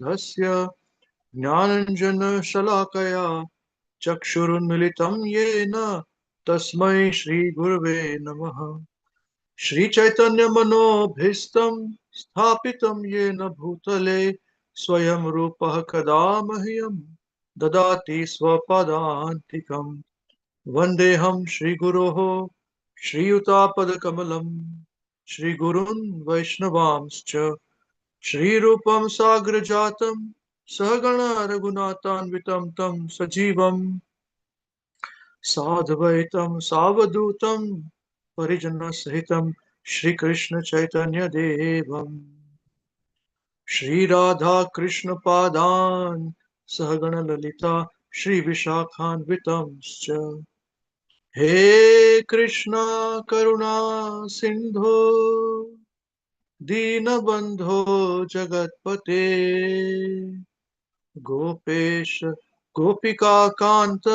धस्य ज्ञानञ्जनशलाकया चक्षुरुन्मिलितं येन तस्मै श्रीगुरवे नमः। श्रीचैतन्यमनोभीष्टं स्थापितं येन भूतले स्वयं रूपः कदा मह्यं ददाति स्वपदान्तिकम्। वन्देऽहं श्रीगुरोः श्रीयुतापदकमलं श्रीगुरून् वैष्णवांश्च श्रीरूपं साग्रजातं सहगण रघुनाथान्वितं तं सजीवं साद्वैतं सावधूतं परिजनसहितं श्रीकृष्णचैतन्यदेवम् श्रीराधाकृष्णपादान् सहगणललिता श्रीविशाखान्वितंश्च। हे कृष्णा करुणा सिन्धो दीनबन्धो जगत्पते गोपेश गोपिकान्त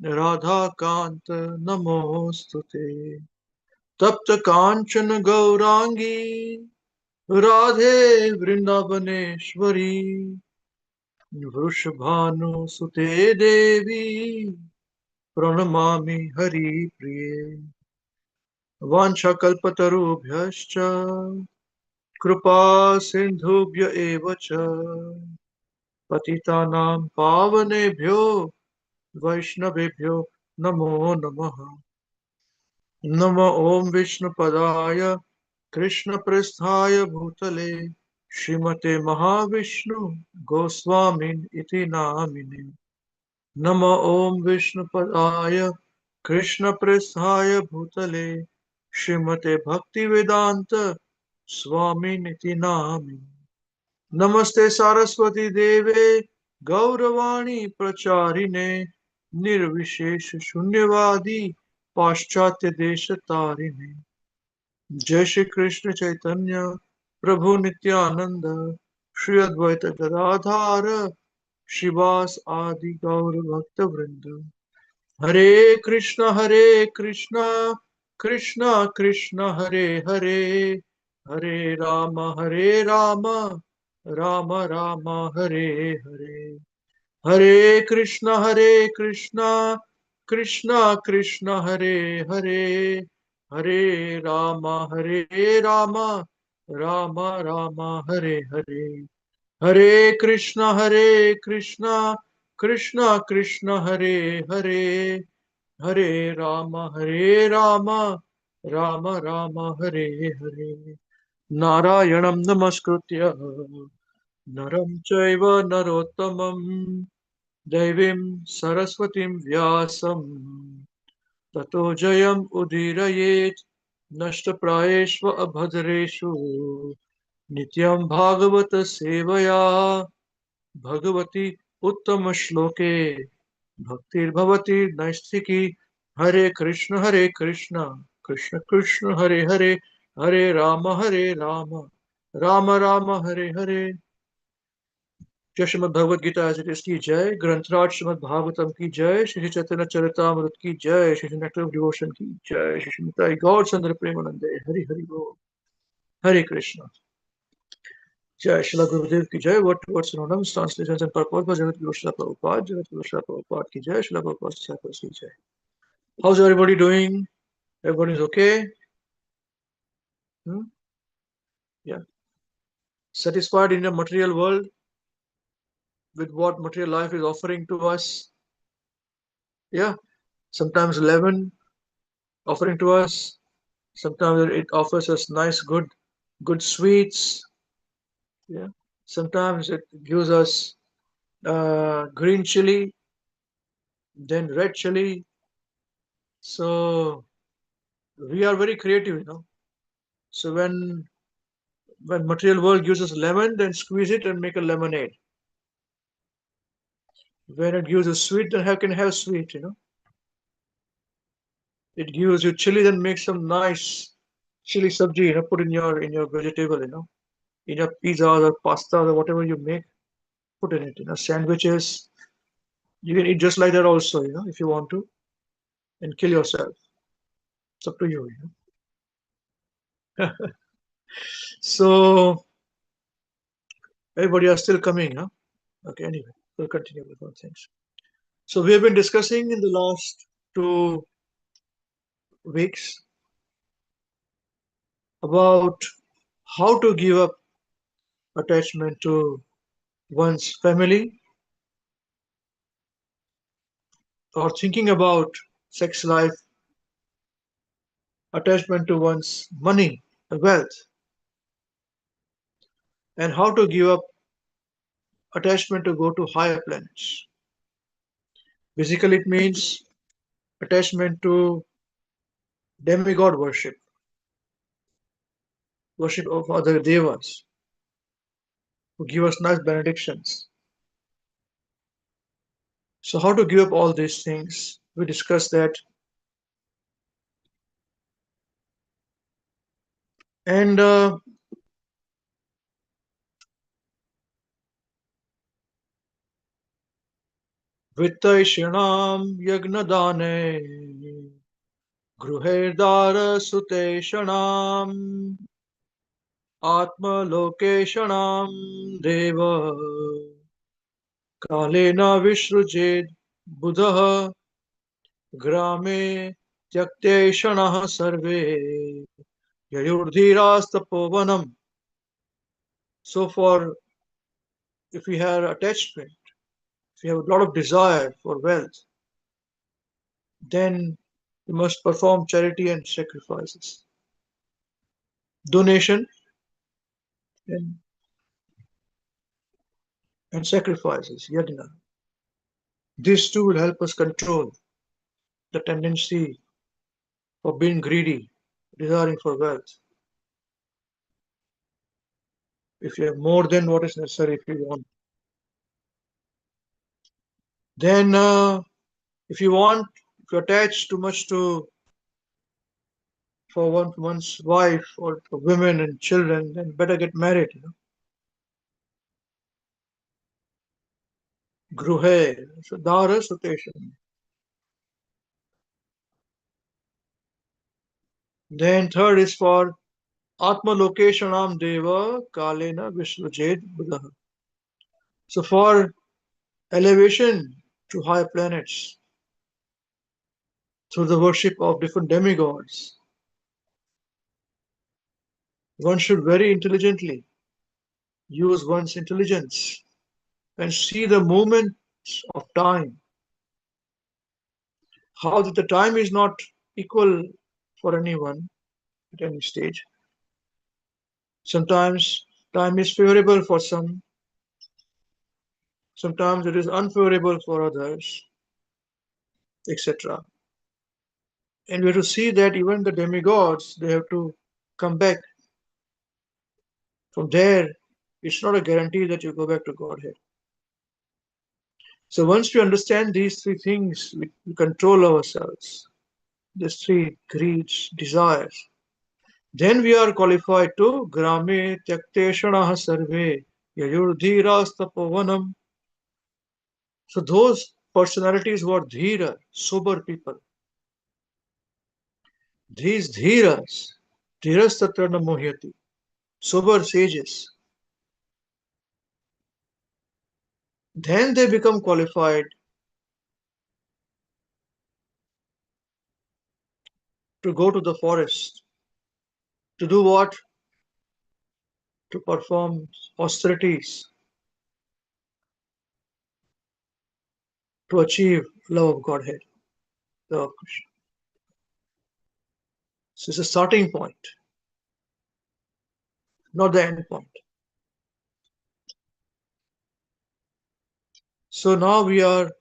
राधाकान्त नमोऽस्तुते। तप्त काञ्चन गौरांगी राधे वृन्दावनेश्वरी वृषभानुसुते देवी प्रणमामि हरिप्रिये। वाञ्छाकल्पतरुभ्यश्च कृपा सिन्धुभ्य एव च पतितानां पावनेभ्यो वैष्णवेभ्यो नमो नमः। नमो ॐ विष्णुपदाय कृष्णप्रेष्ठाय भूतले श्रीमते महाविष्णु गोस्वामिन् इति नामिने। नमो ॐ विष्णुपदाय कृष्णप्रेष्ठाय भूतले श्रीमते भक्तिवेदान्त स्वामिनिति नामिने। नमस्ते सारस्वती देवे गौरवाणी प्रचारिणे निर्विशेष शून्यवादी पाश्चात्य देश तारिणे। जय श्री कृष्ण चैतन्य प्रभु नित्यानंद श्री अद्वैत गदाधार शिवास आदि गौर भक्त वृंद। हरे कृष्ण कृष्ण कृष्ण हरे हरे, हरे राम राम राम हरे हरे। हरे कृष्ण कृष्ण कृष्ण हरे हरे, हरे राम राम राम हरे हरे। हरे कृष्ण कृष्ण कृष्ण हरे हरे, हरे राम राम राम हरे हरे। नारायणं नमस्कृत्य नरं चैव नरोत्तमं देवीं सरस्वतीं व्यासं ततो जयम् उदीरयेत् नष्टप्रायेष्व अभद्रेषु नित्यं भागवत सेवया भगवती उत्तम श्लोके भक्तिर्भवति नैष्ठिकी। हरे कृष्ण कृष्ण कृष्ण हरे हरे, हरे राम राम राम हरे हरे। जय Shrimad Bhagavad Gita as it is की जय। ग्रंथराज श्रीमद भागवतम की जय। श्री चैतन्य चरितामृत की जय। श्री नेक्टर ऑफ डिवोशन की जय। श्री निताई गौर चंद्र प्रेमानंदे हरि हरि बोल। हरे कृष्ण। जय श्रीला गुरुदेव की जय। Word to word synonyms, translations and purports by Jagat Guru Srila Prabhupada. जगत गुरु श्रीला प्रभुपाद की जय। श्रीला प्रभुपाद disciples की जय। How's everybody doing? Everybody is okay? Hmm? Yeah. Satisfied in the material world with what material life is offering to us? Yeah. Sometimes lemon offering to us. Sometimes it offers us nice, good sweets. Yeah. Sometimes it gives us green chili, then red chili. So we are very creative, you know. So when material world gives us lemon, then squeeze it and make a lemonade. When it gives us sweet, then how can have sweet, you know. It gives you chili, then make some nice chili sabji, you know, put in your vegetable, you know, in your pizza or pasta or whatever you make, put in it, you know, sandwiches. You can eat just like that also, you know, if you want to, and kill yourself. It's up to you, you know. So Everybody are still coming, huh? Okay, anyway, we'll continue with our things. So we have been discussing in the last 2 weeks about how to give up attachment to one's family or thinking about sex life, attachment to one's money, wealth, and how to give up attachment to go to higher planets. Basically, it means attachment to demigod worship, worship of other devas who give us nice benedictions. So, how to give up all these things? We discussed that. And Vittaishanam Yagnadane Gruhedara Atmalokeshanam Deva Kalena Vishrujed Buddha Grame Tyakteshanah Sarve Yayurdhirastapovanam. So for if we have attachment, if we have a lot of desire for wealth, then we must perform charity and sacrifices. Donation and, and sacrifices, yajna. These two will help us control the tendency for being greedy, desiring for wealth. If you have more than what is necessary, if you want, then if you want, if you attach too much to for one's wife or for women and children, then better get married. Gruhe, so dara sutesham. Then third is for Atma Lokeshanam Deva Kalena Vishvajed Buddha. So for elevation to higher planets through the worship of different demigods, one should very intelligently use one's intelligence and see the movements of time, how that the time is not equal for anyone at any stage. Sometimes time is favorable for some, sometimes it is unfavorable for others, etc. And we have to see that even the demigods, they have to come back from there. It's not a guarantee that you go back to Godhead. So once we understand these three things, we control ourselves, these three greeds, desires, then we are qualified to grame tyakteshanah sarve yayurdhirastapavanam. So those personalities were dhira, sober people. These dhiras, dhiras tatrana mohyati, sober sages, then they become qualified to go to the forest. To do what? To perform austerities, to achieve love of Godhead, love of Krishna. So it's a starting point, not the end point. So now we are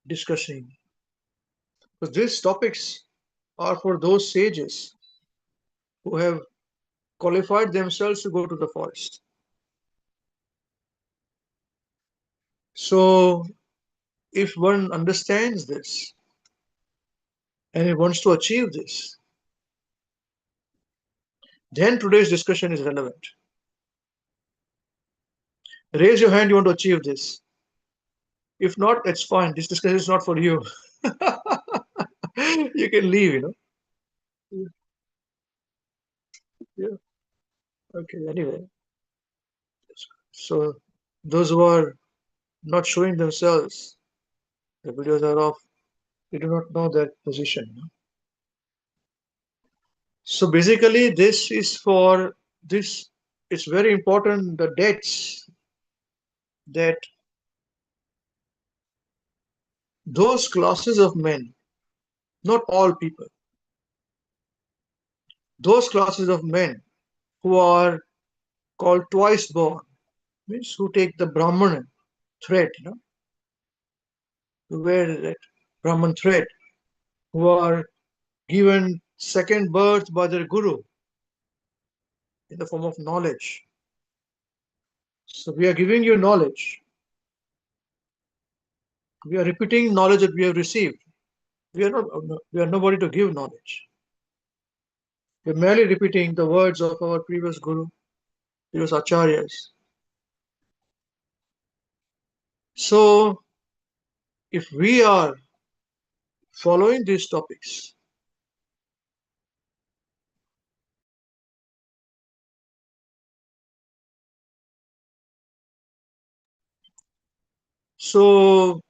discussing, because these topics are for those sages who have qualified themselves to go to the forest. So if one understands this and he wants to achieve this, then today's discussion is relevant. Raise your hand, you want to achieve this. If not, it's fine. This discussion is not for you. You can leave. Yeah. Okay, anyway. So those who are not showing themselves, the videos are off. We do not know their position. So basically, this is for this. It's very important the debts that those classes of men, not all people, those classes of men who are called twice born, means who take the Brahman thread, to wear that Brahman thread, who are given second birth by their guru in the form of knowledge. So we are giving you knowledge. We are repeating knowledge that we have received. We are nobody to give knowledge. We are merely repeating the words of our previous guru, previous acharyas. So if we are following these topics, so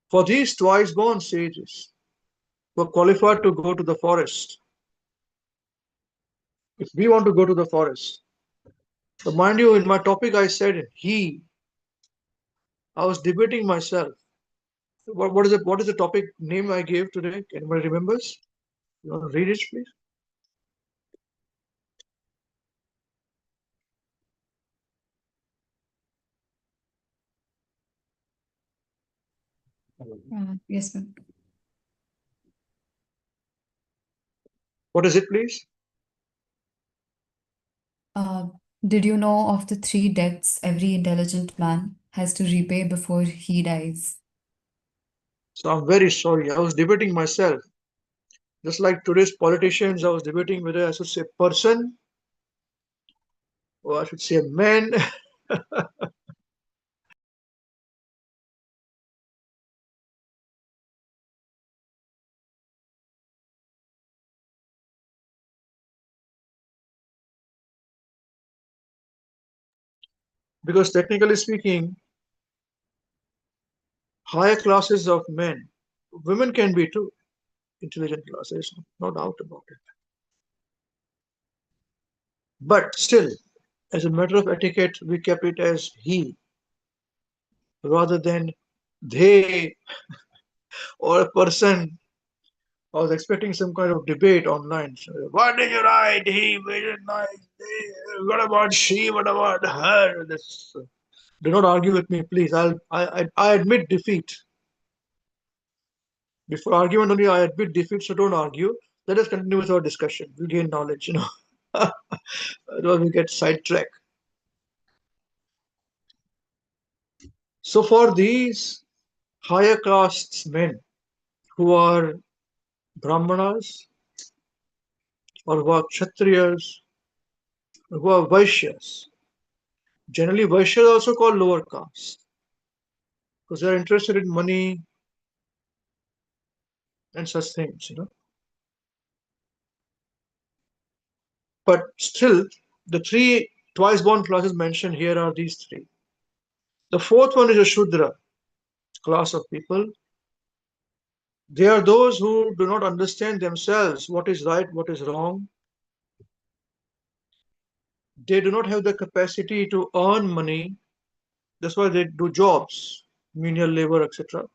for these twice born sages who are qualified to go to the forest, if we want to go to the forest, so mind you, in my topic I said he, I was debating myself. What is the topic name I gave today? Anybody remembers? You want to read it, please? Yes, ma'am. What is it, please? Uh, did you know of the three debts every intelligent man has to repay before he dies? So I'm very sorry. I was debating myself. Just like today's politicians, I was debating whether I should say person or I should say man. Because technically speaking, higher classes of men, women can be too, intelligent classes, no doubt about it. But still, as a matter of etiquette, we kept it as he rather than they or a person. I was expecting some kind of debate online. So, what did you write? He made it nice. What about she? What about her? This, do not argue with me, please. I admit defeat. Before argument only, I admit defeat, so don't argue. Let us continue with our discussion. We gain knowledge. Otherwise we get sidetracked. So for these higher castes men who are Brahmanas or who are Kshatriyas, who are Vaishyas, generally Vaishyas are also called lower caste because they are interested in money and such things. But still, the three twice born classes mentioned here are these three. The fourth one is a Shudra class of people. They are those who do not understand themselves what is right, what is wrong. They do not have the capacity to earn money. That's why they do jobs, menial labor, etc.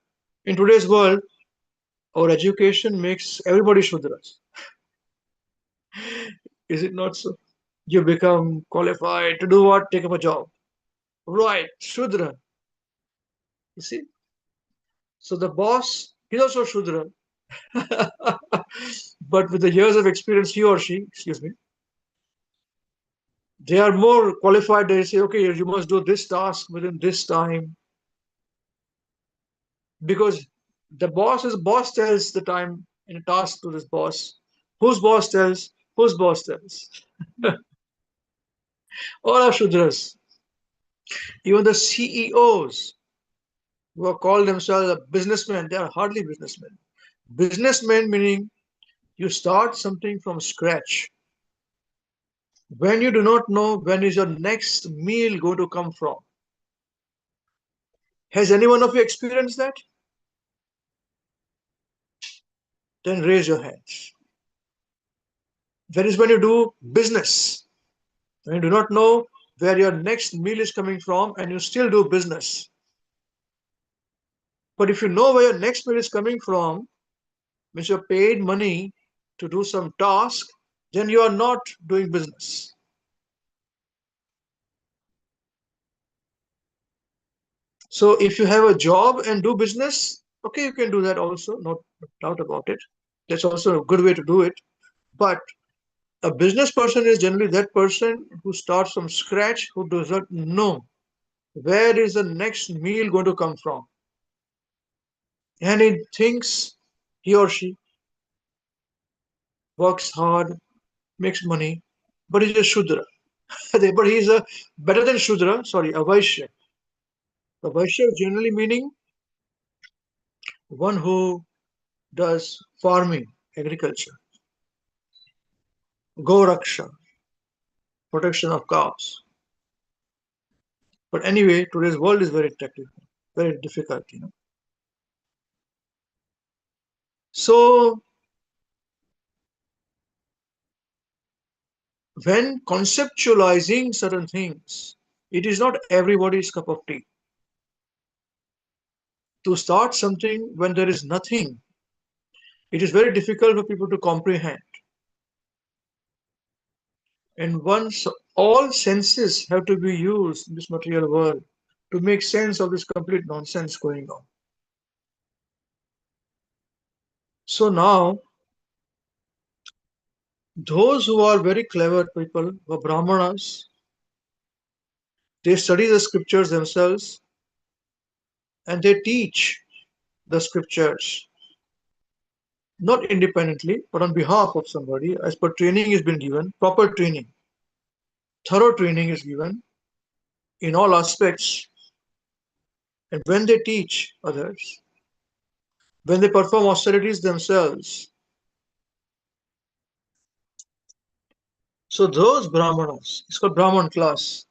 In today's world, our education makes everybody Shudras. Is it not so? You become qualified to do what? Take up a job. Right, Shudra. You see? So the boss, he's also Shudra. But with the years of experience, he or she, excuse me, they are more qualified. They say, okay, you must do this task within this time because the boss tells the time in a task to this boss. Whose boss tells? Whose boss tells? All are Shudras. Even the CEOs who are called themselves a businessmen, they are hardly businessmen. Businessmen meaning you start something from scratch. When you do not know when is your next meal going to come from. Has any one of you experienced that? Then raise your hands. That is when you do business. When you do not know where your next meal is coming from and you still do business. But if you know where your next meal is coming from, means you're paid money to do some task, then you are not doing business. So if you have a job and do business, okay, you can do that also, no doubt about it. That's also a good way to do it. But a business person is generally that person who starts from scratch, who does not know where is the next meal going to come from. And he thinks he or she works hard, makes money, but he's a Shudra. But he's a better than Shudra, sorry, a Vaishya. A Vaishya generally meaning one who does farming, agriculture, go raksha, protection of cows. But anyway, today's world is very technical, very difficult. So when conceptualizing certain things, it is not everybody's cup of tea. To start something when there is nothing, it is very difficult for people to comprehend. And once all senses have to be used in this material world to make sense of this complete nonsense going on. So now, those who are very clever people, the Brahmanas, they study the scriptures themselves and they teach the scriptures not independently but on behalf of somebody as per training is been given, proper training, thorough training is given in all aspects. And when they teach others, when they perform austerities themselves, so those Brahmanas, it's called Brahman class,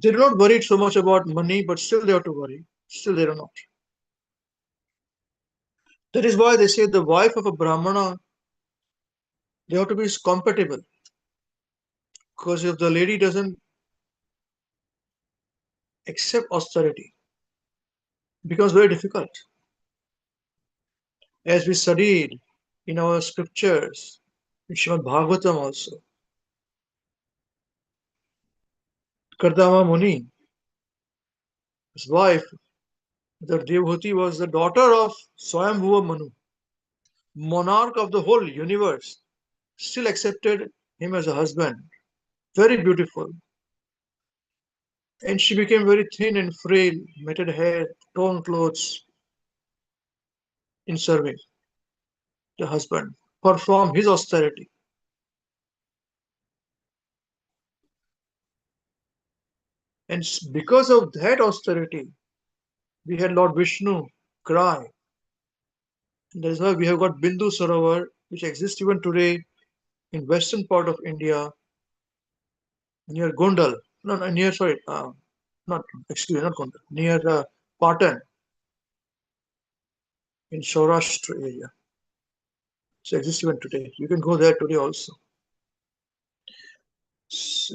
they do not worry so much about money, but still they have to worry. Still they do not. That is why they say the wife of a Brahmana, they have to be compatible. Because if the lady doesn't accept austerity, it becomes very difficult. As we studied in our scriptures, in Srimad Bhagavatam also, Kardama Muni, his wife, the Devhuti, was the daughter of Swayambhuva Manu, monarch of the whole universe, still accepted him as a husband. Very beautiful. And she became very thin and frail, matted hair, torn clothes in serving the husband, perform his austerity. And because of that austerity, we had Lord Vishnu cry. And that is why we have got Bindu Sarovar, which exists even today in western part of India, near Gondal. No, no near, sorry, not, excuse me, not Gondal, near Patan in Saurashtra area. So exists even today. You can go there today also.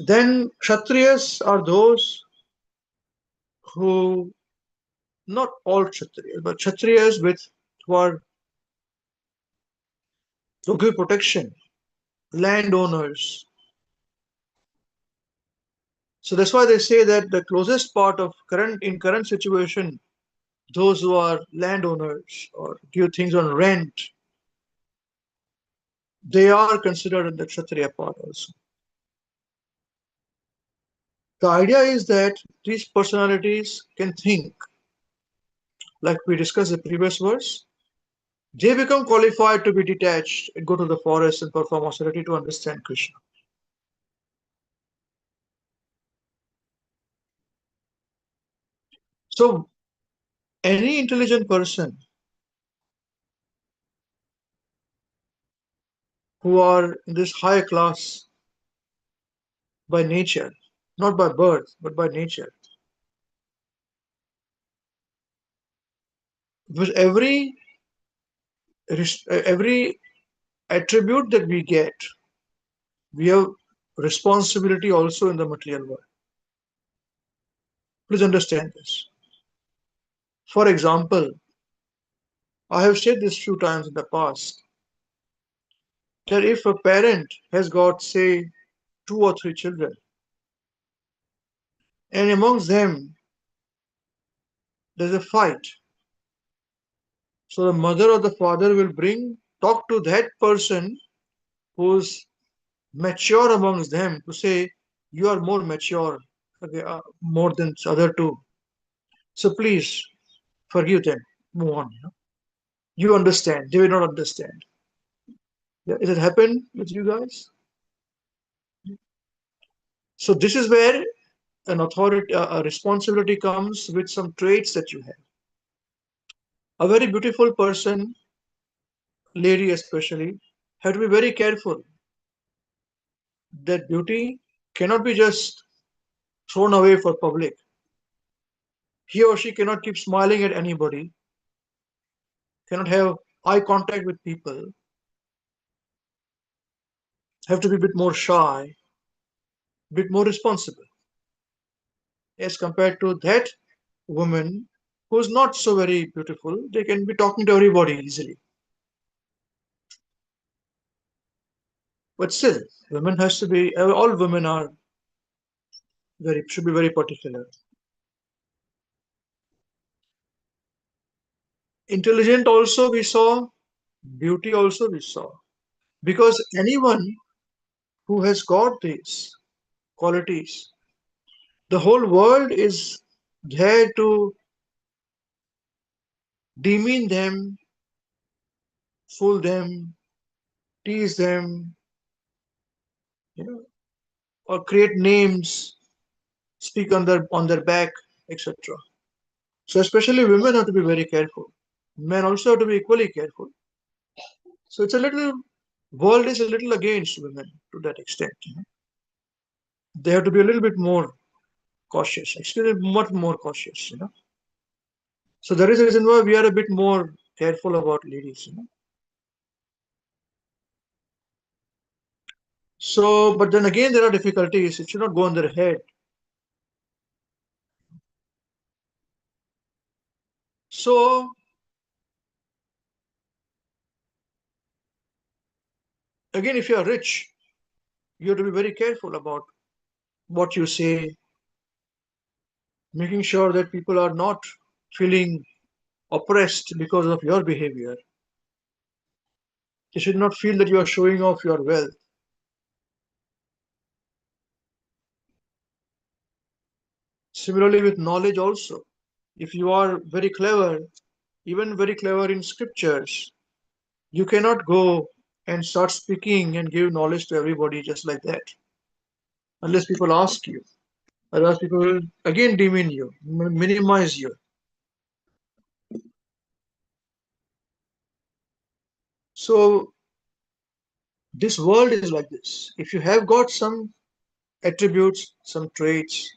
Then Kshatriyas are those who, not all Kshatriyas, but Kshatriyas with who are who give protection, landowners. So that's why they say that the closest part of current situation, those who are landowners or give things on rent, they are considered in the Kshatriya part also. The idea is that these personalities can think, like we discussed the previous verse. They become qualified to be detached and go to the forest and perform austerity to understand Krishna. So any intelligent person who are in this higher class by nature, not by birth, but by nature. Because every attribute that we get, we have responsibility also in the material world. Please understand this. For example, I have said this few times in the past that if a parent has got, say, two or three children, and amongst them there's a fight, so the mother or the father will talk to that person who's mature amongst them to say, you are more mature, okay, more than the other two. So please forgive them, move on. You understand, they will not understand. Yeah, has it happened with you guys? So this is where an authority, a responsibility comes with some traits that you have. A very beautiful person, lady especially, have to be very careful that beauty cannot be just thrown away for public. He or she cannot keep smiling at anybody, cannot have eye contact with people, have to be a bit more shy, a bit more responsible as compared to that woman who's not so very beautiful. They can be talking to everybody easily. But still, women has to be, all women are should be very particular. Intelligent also we saw, beauty also we saw. Because anyone who has got these qualities, the whole world is there to demean them, fool them, tease them, you know, or create names, speak on their back, etc. So especially women have to be very careful. Men also have to be equally careful. So it's a little world is a little against women to that extent. They have to be a little bit more cautious, actually much more cautious. So that is the reason why we are a bit more careful about ladies. So, but then again, there are difficulties. It should not go on their head. So, again, if you are rich, you have to be very careful about what you say, making sure that people are not feeling oppressed because of your behavior. They should not feel that you are showing off your wealth. Similarly, with knowledge also. If you are very clever, even very clever in scriptures, you cannot go and start speaking and give knowledge to everybody just like that, unless people ask you. Otherwise, people will again demean you, minimize you. So, this world is like this. If you have got some attributes, some traits,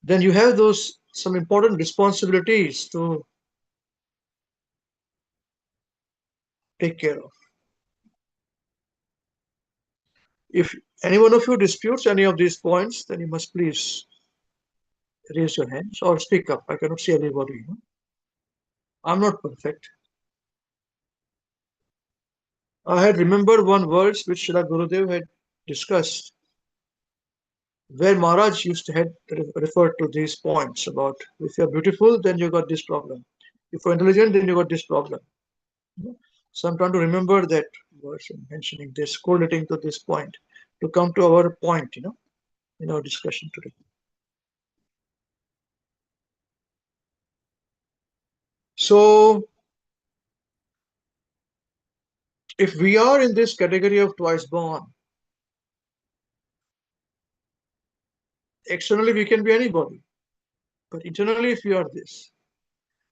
then you have those some important responsibilities to take care of. If any one of you disputes any of these points, then you must please raise your hands or speak up. I cannot see everybody. I'm not perfect. I had remembered one verse which Srila Gurudev had discussed, where Maharaj used to had referred to these points about if you're beautiful, then you got this problem. If you're intelligent, then you got this problem. So I'm trying to remember that verse and mentioning this, correlating to this point, to come to our point, in our discussion today. So if we are in this category of twice born, externally we can be anybody, but internally if we are this,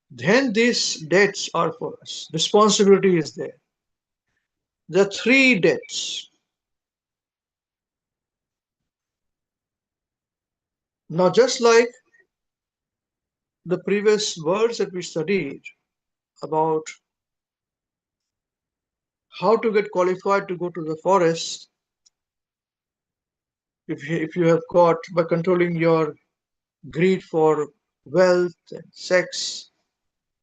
then these debts are for us. Responsibility is there. The three deaths. Now, just like the previous words that we studied about how to get qualified to go to the forest, if you have got by controlling your greed for wealth and sex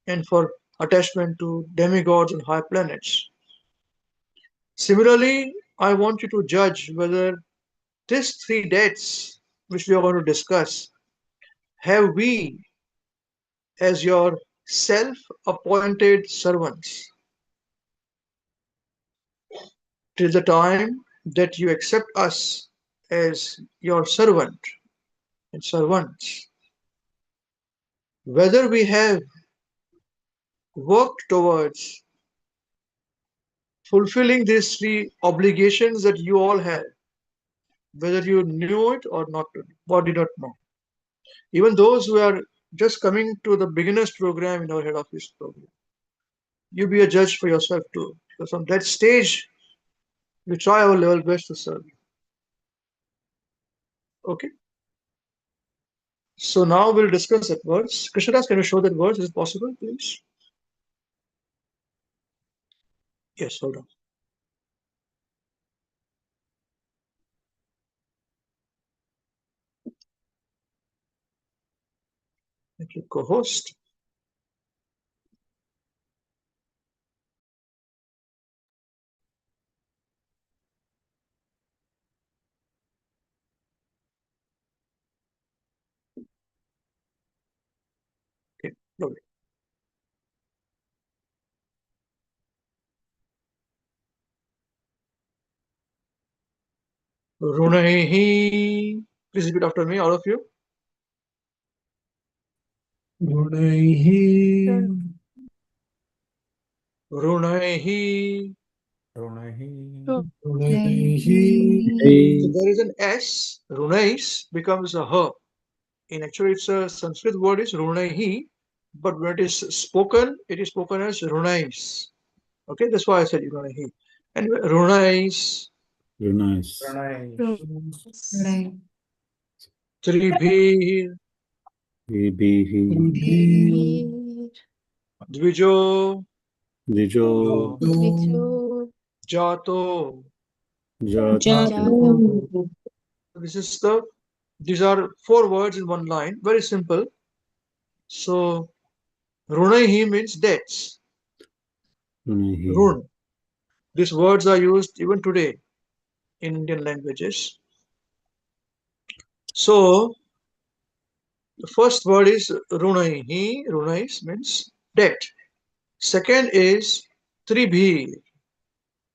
and for attachment to demigods and high planets. Similarly, I want you to judge whether these three dates which we are going to discuss have we as your self-appointed servants till the time that you accept us as your servant and servants, whether we have worked towards fulfilling these three obligations that you all have, whether you knew it or not or did not know. Even those who are just coming to the beginners program in our head office program, you be a judge for yourself too. Because on that stage, we try our level best to serve you. Okay. So now we'll discuss that verse. Krishnadas, can you show that verse? Is it possible, please? Yes, hold on. Thank you, co-host. Okay, lovely. Runaihi. Please repeat after me, all of you. Runaihi. Runaihi. Runaihi. So there is an S. Runais becomes a H. In actually, it's a Sanskrit word is Runaihi, but when it is spoken as Runais. Okay, that's why I said Runaihi. And Runais, Nice. Right. Tribhi, Dvijo, Dijo, Jato. Jato, These are four words in one line, very simple. So Runaihi means debts. Run. These words are used even today in Indian languages. So the first word is Runaihi. Runais means debt. Second is Tribhi.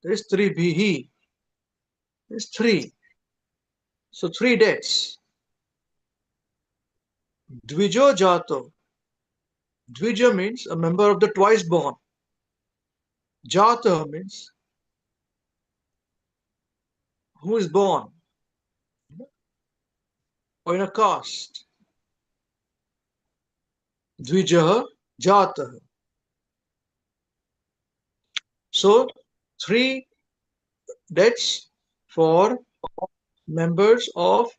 There is Tribhihi. There is three. So three debts. Dvijo Jato. Dvija means a member of the twice born. Jata means who is born or in a caste. Dvija Jata. So three debts for members of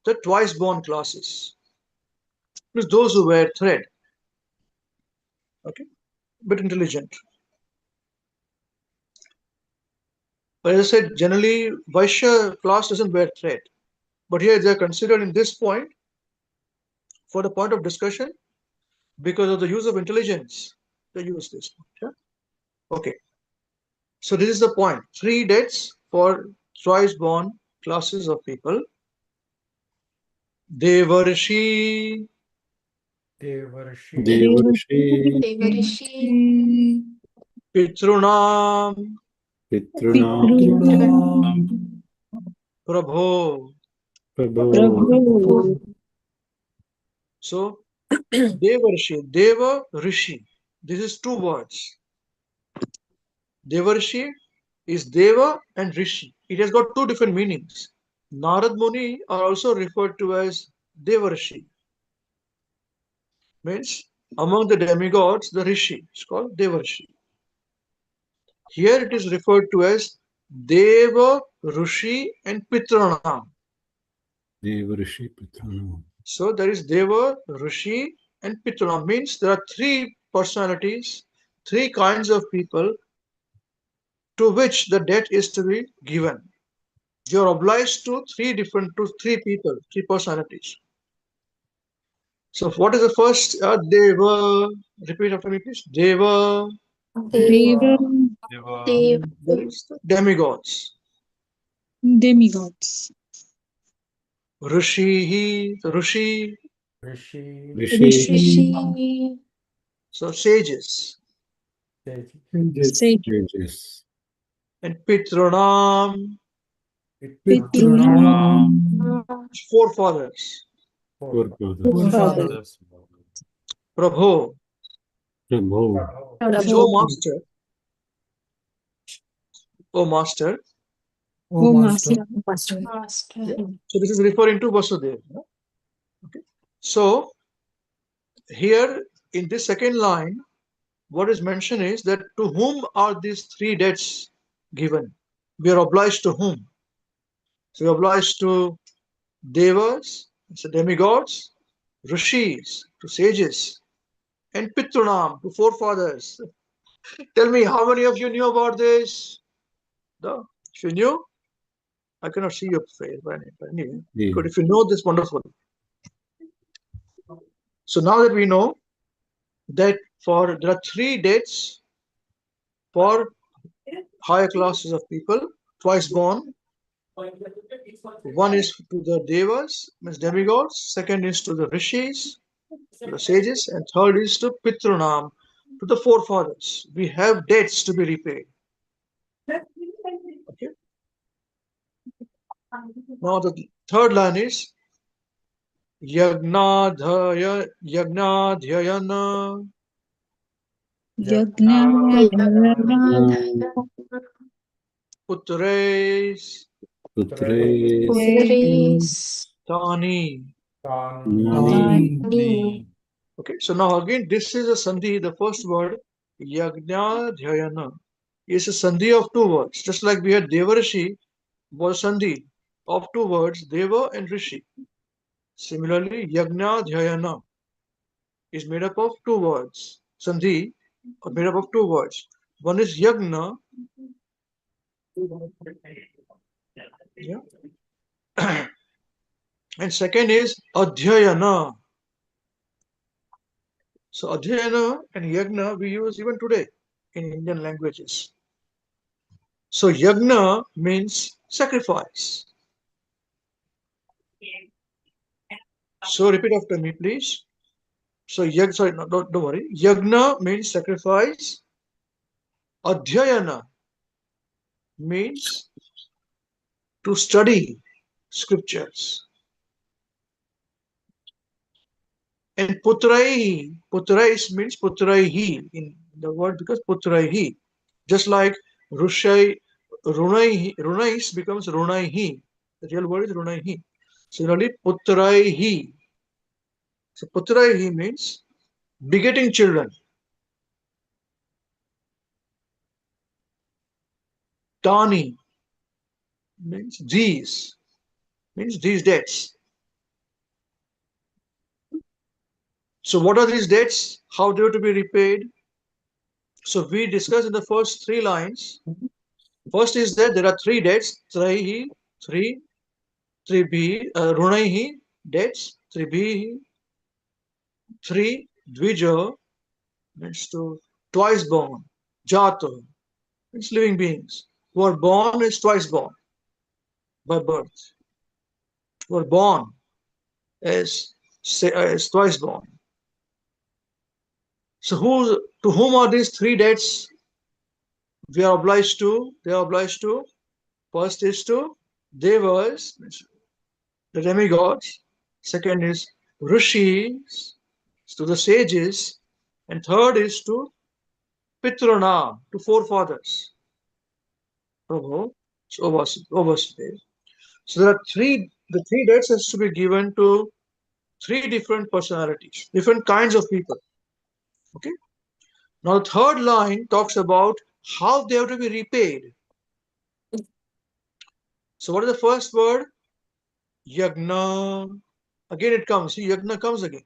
the twice born classes. It's those who wear thread. Okay, but intelligent. But as I said, generally Vaishya class doesn't wear thread. But here they are considered in this point for the point of discussion because of the use of intelligence. They use this. Yeah? Okay. So this is the point. Three debts for twice born classes of people. Devarshi, Devarishi, Pitrunam, Pitrunam, Prabho. Prabhu, So Devarshi, Deva Rishi. This is two words. Devarshi is Deva and Rishi. It has got two different meanings. Narad Muni are also referred to as Devarshi. Means among the demigods, the Rishi is called Devarshi. Here it is referred to as Deva, Rishi and Pitranam. Deva Rishi Pitranam. So there is Deva, Rishi and Pitranam. Means there are three personalities, three kinds of people to which the debt is to be given. You are obliged to three people, three personalities. So what is the first? Deva. Repeat after me, please. Deva. Deva, There is the demigods. demigods. Rishi, Rishi. Rishi. Rishi, So sages. Sages. And Pitranam, Pitranam, forefathers. Forefathers. Prabhu. Prabhu. This, O Master. O Master. O Master. Yeah. So this is referring to Vasudeva. Okay. So here in this second line, what is mentioned is that to whom are these three debts given? We are obliged to whom? So we are obliged to Devas, so demigods, Rishis, to sages, and Pitrunam, to forefathers. Tell me, how many of you knew about this? No? If you knew, I cannot see your face, but anyway, Yeah. good. If you know this, wonderful. So now that we know that there are three debts for higher classes of people, twice born. One is to the devas, means demigods. Second is to the rishis, to the sages, and third is to Pitrunam, to the forefathers. We have debts to be repaid. Okay. Now the third line is Yagnadhyayana. Yagna, Putres Putres. Tani. Nani. Okay, so now again, this is a sandhi. The first word, Yagnadhyayana, is a sandhi of two words. Just like we had Devarishi, was a sandhi of two words, Deva and Rishi. Similarly, Yagnadhyayana is made up of two words. Sandhi are made up of two words. One is Yagna. Yeah. And second is Adhyayana. So Adhyayana and Yagna we use even today in Indian languages. So Yagna means sacrifice. So repeat after me, please. So don't worry. Yagna means sacrifice. Adhyayana means to study scriptures. And Putrais means Putraihi in the word, because Putraihi. Just like Runais becomes Runaihi. The real word is Runaihi. Similarly, Putraihi. So Putraihi means begetting children. Tani means these debts. So what are these debts? How they are to be repaid? So we discussed in the first three lines. First is that there are three debts, Traihi, three B, Runaihi, debts, B, three Dvija, means to twice born, Jata, means living beings, who are born is twice born by birth, who are born as twice born. So to whom are these three debts we are obliged to? They are obliged to. First is to Devas, the demigods. Second is Rishis, to the sages. And third is to Pitrana, to forefathers. Prabhu, so Vasudeva. So there are the three debts has to be given to three different personalities, different kinds of people. Okay. Now the third line talks about how they have to be repaid. So what is the first word? Yagna. Again it comes. See, yagna comes again.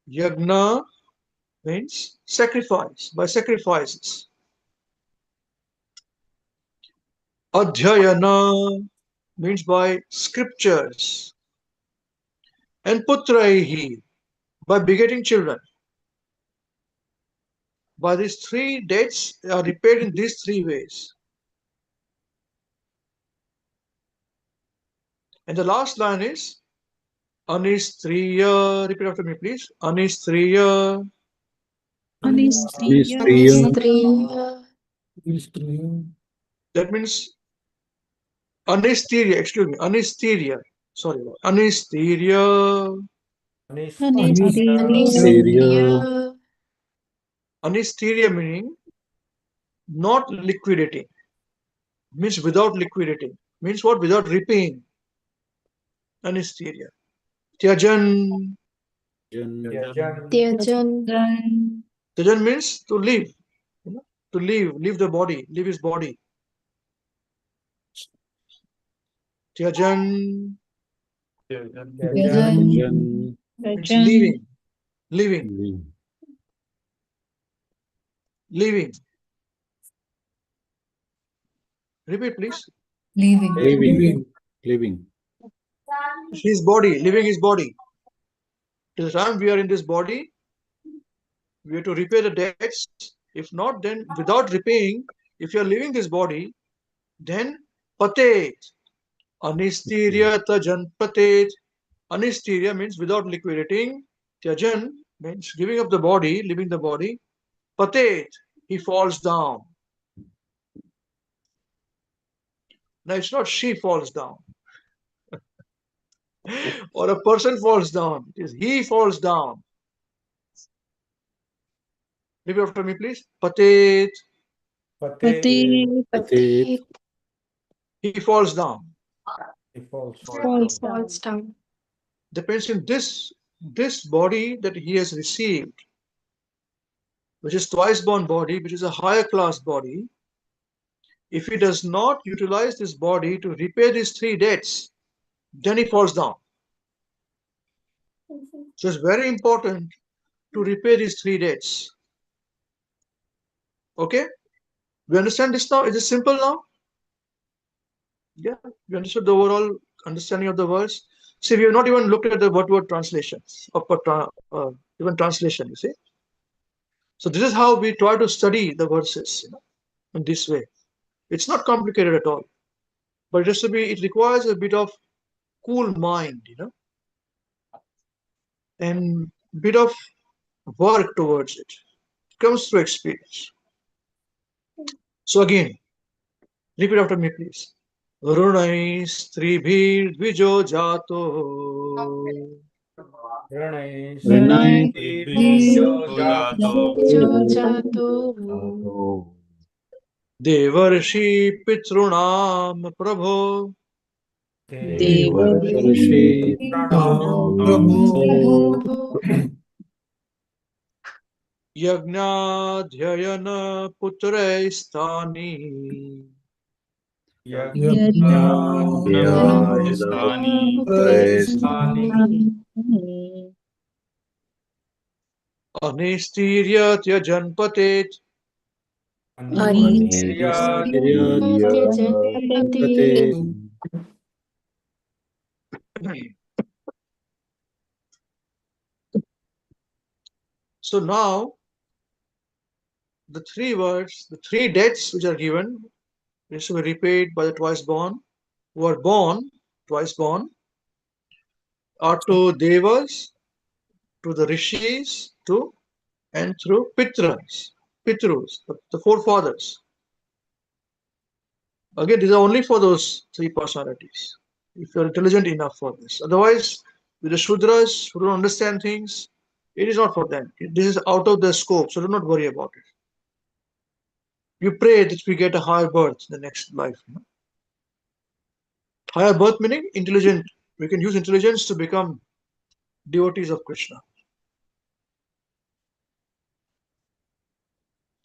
Yagna means sacrifice, by sacrifices. Adhyayana means by scriptures. And putraihi, by begetting children. By these three debts are repaid in these three ways. And the last line is Anistriya. Repeat after me, please. Anistriya. Anistriya. That means Anisteria. Excuse me. Anisteria. Sorry. Anisteria. Anisteria. Anisteria meaning not liquidating. Means without liquidating. Means what? Without repaying. Anisteria. Tyajan. Tyajan means to leave. To leave the body, leave his body. Tyajan means leaving. Repeat, please. Leaving. His body, leaving his body. Till the time we are in this body, we have to repay the debts. If not, then without repaying, if you are leaving this body, then patet. Anisteria tajan patet. Anisteria means without liquidating. Tyajan means giving up the body, leaving the body. Patet, he falls down. Now it's not she falls down or a person falls down. It is he falls down. Repeat after me, please. Patet, he falls down. Falls down. Depends on this body that he has received, which is twice born body, which is a higher class body. If he does not utilize this body to repay these three debts, then he falls down. So it's very important to repay these three debts. Okay? We understand this now? Is it simple now? Yeah, we understood the overall understanding of the words. See, we have not even looked at the word translations or even translation, you see. So this is how we try to study the verses, in this way. It's not complicated at all, but it requires a bit of cool mind, and bit of work towards it. It comes through experience. So again, repeat after me, please. Runai stribhir dvijo jato. देवर्षि पितॄणाम प्रभो यज्ञाध्ययन पुत्रैस्तानि अनिस्तीर्य त्यजन् पतेत् So now the three words, the three debts which are given, is to be repaid by the twice born, who are born, twice born, are to devas, to the rishis, and through pitrus, the forefathers. Again, these are only for those three personalities, if you're intelligent enough for this. Otherwise, with the Shudras who don't understand things, it is not for them. This is out of their scope, so do not worry about it. You pray that we get a higher birth in the next life. Higher birth meaning intelligent. We can use intelligence to become devotees of Krishna.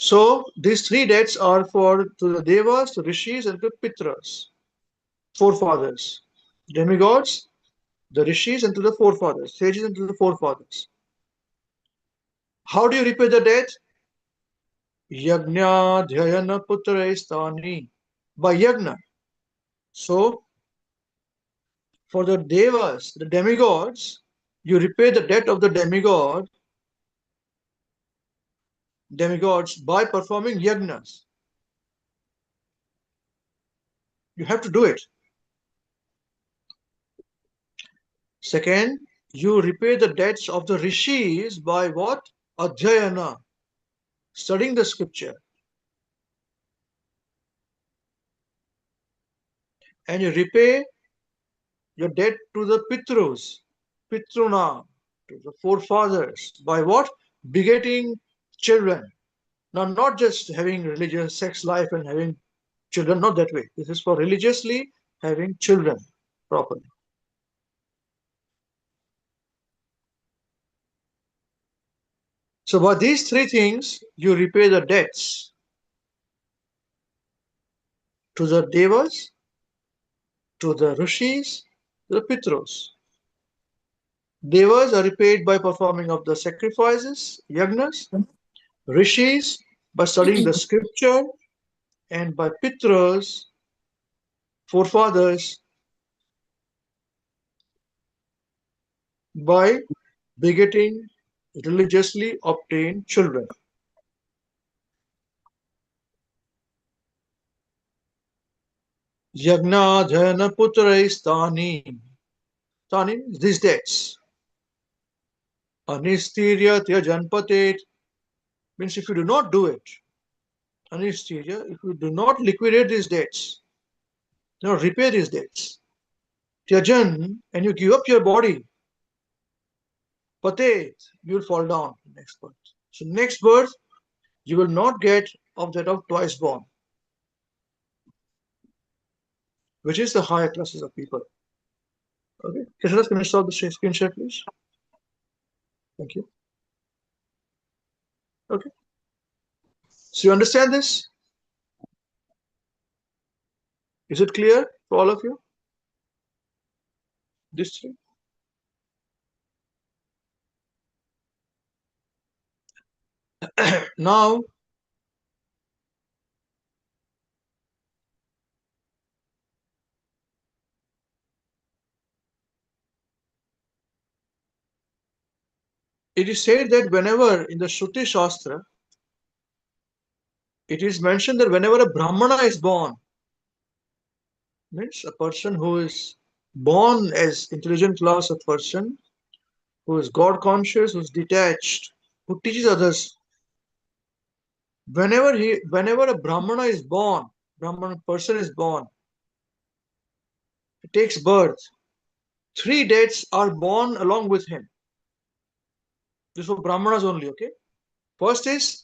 So these three debts are to the devas, to rishis, and to pitras, forefathers, demigods, the rishis, and to the forefathers, sages, and to the forefathers. How do you repay the debt? Yajna dhyayana putraistani, by yajna. So for the devas, the demigods, you repay the debt of the demigods by performing yajnas. You have to do it. Second, you repay the debts of the rishis by what? Adhyayana, studying the scripture. And you repay your debt to the pitrus, pitruna, to the forefathers, by what? Begetting children. Now, not just having religious sex life and having children, not that way. This is for religiously having children properly. So by these three things, you repay the debts to the devas, to the rishis, to the pitros. Devas are repaid by performing of the sacrifices, yagnas, rishis by studying the scripture, and by pitras, forefathers, by begetting religiously obtained children. Yagna dhyana putraistani. Tani, these debts. Anistirya tyajanpatet means if you do not do it, anistirya, if you do not liquidate these debts, repay these debts, tyajan, and you give up your body, patet, you will fall down next birth. So next birth, you will not get of that of twice born, which is the higher classes of people. Okay, Krishna, can you stop the screen share, please? Thank you. Okay. So you understand this? Is it clear for all of you? This three? Now, it is said that whenever in the Shruti Shastra, it is mentioned that whenever a Brahmana is born, means a person who is born as intelligent class of person, who is God conscious, who is detached, who teaches others. Whenever a Brahmana is born, Brahman person is born, he takes birth. Three debts are born along with him. This is for Brahmanas only, okay? First is,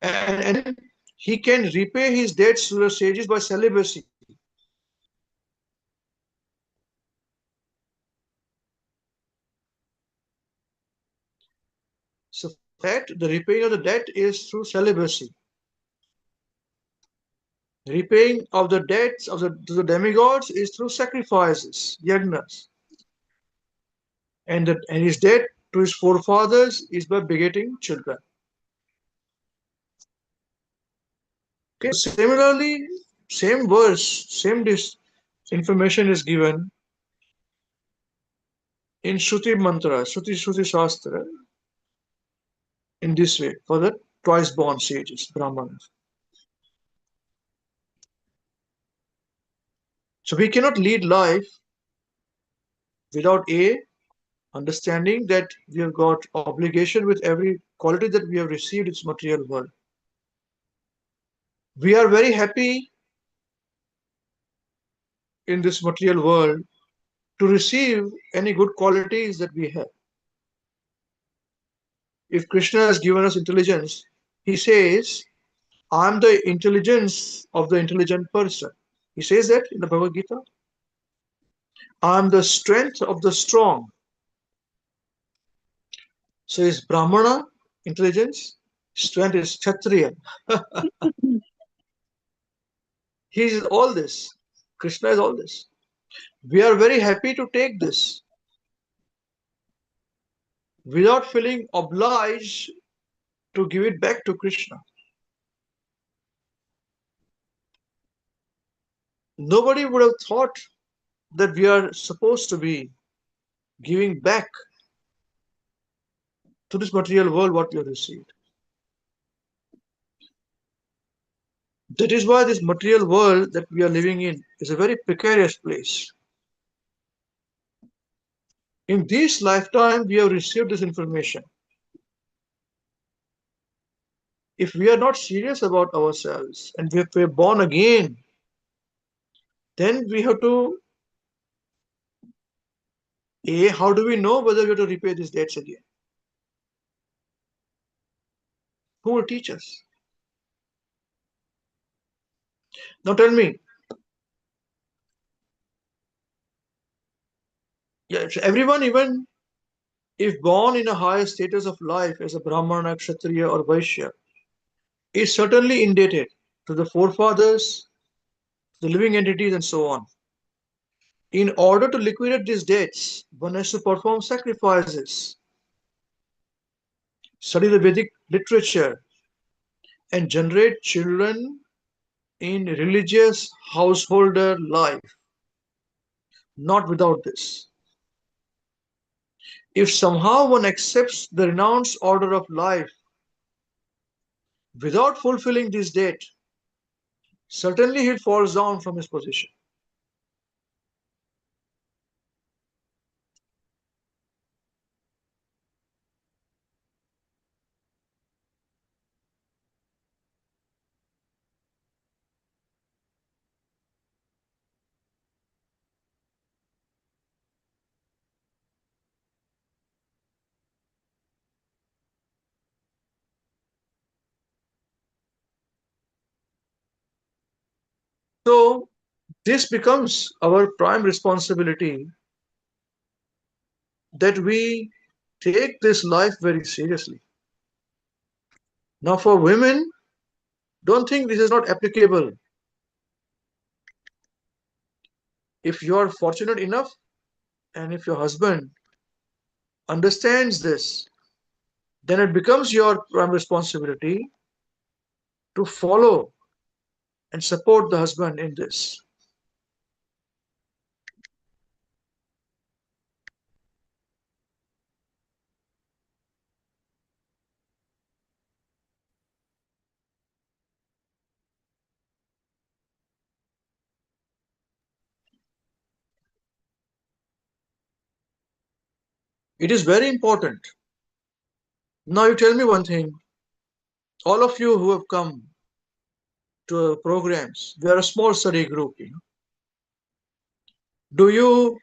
and he can repay his debts to the sages by celibacy. So that the repaying of the debt is through celibacy. Repaying of the debts to the demigods is through sacrifices, yagnas. And his debt to his forefathers is by begetting children. Okay, similarly, same verse, information is given in Shruti Mantra, Shruti Shastra, in this way for the twice born sages, Brahmanas. So we cannot lead life without understanding that we have got obligation with every quality that we have received in this material world. We are very happy in this material world to receive any good qualities that we have. If Krishna has given us intelligence, he says, I am the intelligence of the intelligent person. He says that in the Bhagavad Gita. I am the strength of the strong. So is Brahmana intelligence, Strength is Kshatriya. He is all this. Krishna is all this. We are very happy to take this without feeling obliged to give it back to Krishna. Nobody would have thought that we are supposed to be giving back to this material world what we have received. That is why this material world that we are living in is a very precarious place. In this lifetime, we have received this information. If we are not serious about ourselves and if we are born again, then we have to, how do we know whether we have to repay these debts again? Who will teach us? Now tell me, everyone, even if born in a higher status of life as a Brahmana, Kshatriya, or Vaishya, is certainly indebted to the forefathers, the living entities, and so on. In order to liquidate these debts, one has to perform sacrifices, study the Vedic literature, and generate children in religious householder life. Not without this. If somehow one accepts the renounced order of life without fulfilling this debt, certainly he falls down from his position. So this becomes our prime responsibility, that we take this life very seriously. Now for women, don't think this is not applicable. If you are fortunate enough and if your husband understands this, then it becomes your prime responsibility to follow and support the husband in this. It is very important. Now you tell me one thing. All of you who have come to programs, we are a small study group. Do you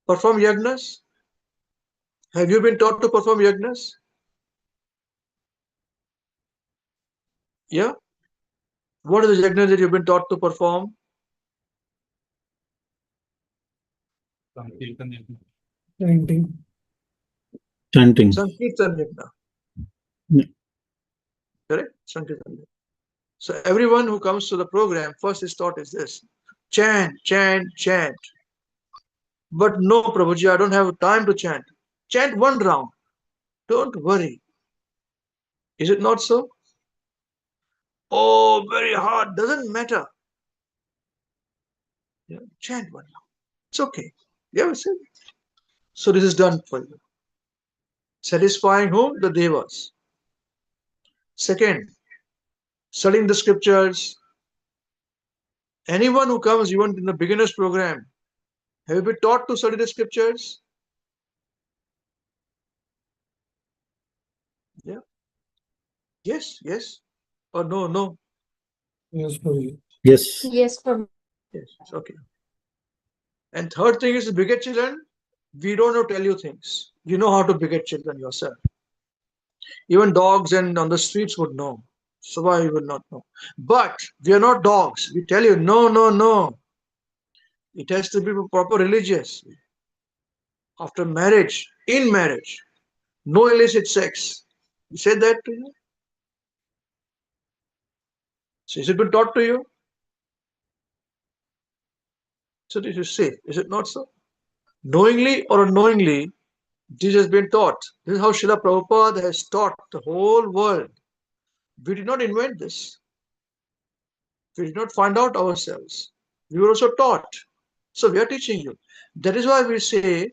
perform yagnas? Have you been taught to perform yagnas? Yeah? What are the yagnas that you've been taught to perform? Chanting. Chanting. Sankirtan yagna. Yeah. Correct? Sankirtan yagna. So everyone who comes to the program, first is taught is this. Chant, chant, chant. But no, Prabhuji, I don't have time to chant. Chant one round. Don't worry. Is it not so? Oh, very hard. Doesn't matter. Yeah, chant one round. It's okay. You ever said? So this is done for you. Satisfying whom? The devas. Second, studying the scriptures. Anyone who comes even in the beginners program, have you been taught to study the scriptures? Yeah. Yes, yes. Or no, no. Yes, Prabhuji. Yes. Yes, Prabhu. Yes, okay. And third thing is to beget children. We don't have to tell you things. You know how to beget children yourself. Even dogs and on the streets would know. So why you will not know? But we are not dogs. We tell you, no, no, no. It has to be proper religious. After marriage, in marriage. No illicit sex. He said that to you? So is it been taught to you? So this is safe. Is it not so? Knowingly or unknowingly, this has been taught. This is how Srila Prabhupada has taught the whole world. We did not invent this. We did not find out ourselves. We were also taught. So we are teaching you. That is why we say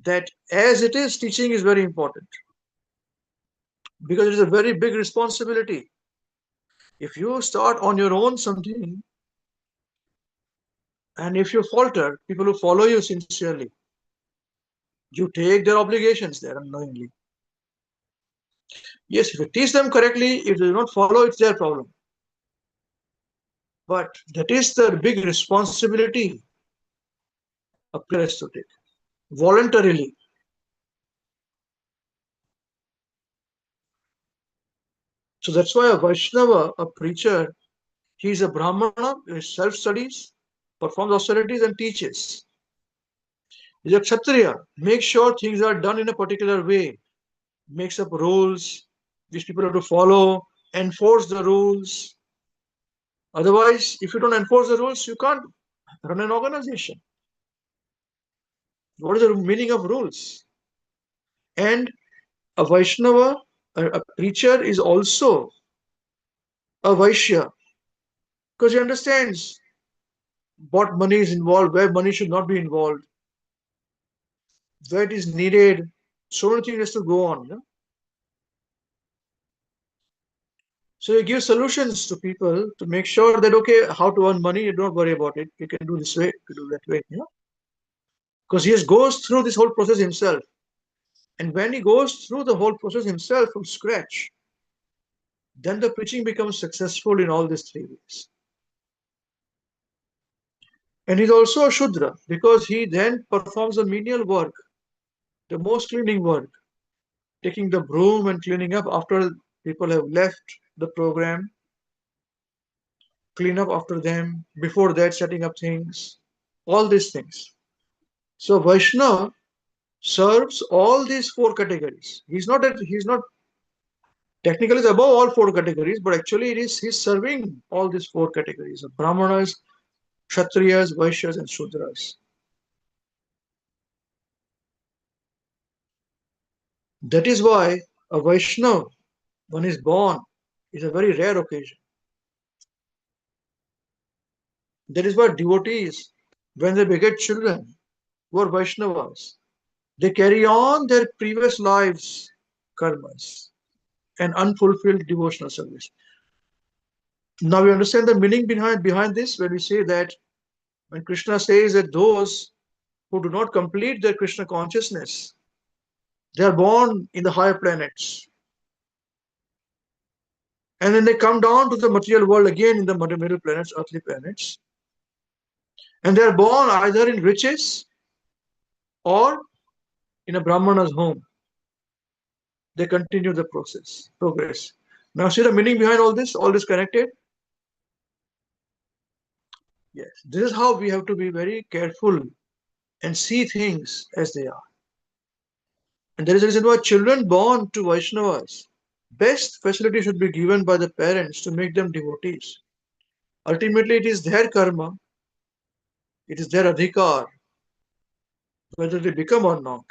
that as it is, teaching is very important. Because it is a very big responsibility. If you start on your own something, and if you falter, people who follow you sincerely, you take their obligations there unknowingly. Yes, if you teach them correctly, if they do not follow, it's their problem. But that is the big responsibility a player has to take voluntarily. So that's why a Vaishnava, a preacher, he is a Brahmana, he self-studies, performs austerities and teaches. He is a Kshatriya, makes sure things are done in a particular way, makes up rules which people have to follow, enforce the rules. Otherwise, if you don't enforce the rules, you can't run an organization. What is the meaning of rules? And a Vaishnava, a preacher, is also a Vaishya because he understands what money is involved, where money should not be involved, where it is needed. So many things has to go on. So you give solutions to people to make sure that, okay, how to earn money, you don't worry about it. You can do this way, you can do that way. Because he just goes through this whole process himself. And when he goes through the whole process himself from scratch, then the preaching becomes successful in all these 3 ways. And he's also a Shudra because he then performs the menial work, the most cleaning work, taking the broom and cleaning up after people have left the program, clean up after them, before that setting up things, all these things. So Vaishnava serves all these 4 categories. He's not technically above all 4 categories, but actually he's serving all these 4 categories of Brahmanas, Kshatriyas, Vaishyas, and Shudras. That is why a Vaishnava, when he's born, is a very rare occasion. That is why devotees, when they beget children who are Vaishnavas, they carry on their previous lives' karmas and unfulfilled devotional service. Now we understand the meaning behind this when we say that when Krishna says that those who do not complete their Krishna consciousness, they are born in the higher planets. And then they come down to the material world again in the middle planets, earthly planets. And they are born either in riches or in a Brahmana's home. They continue the progress. Now see the meaning behind all this connected? Yes, this is how we have to be very careful and see things as they are. And there is a reason why children born to Vaishnavas, best facility should be given by the parents to make them devotees. Ultimately, it is their karma, it is their adhikar, whether they become or not.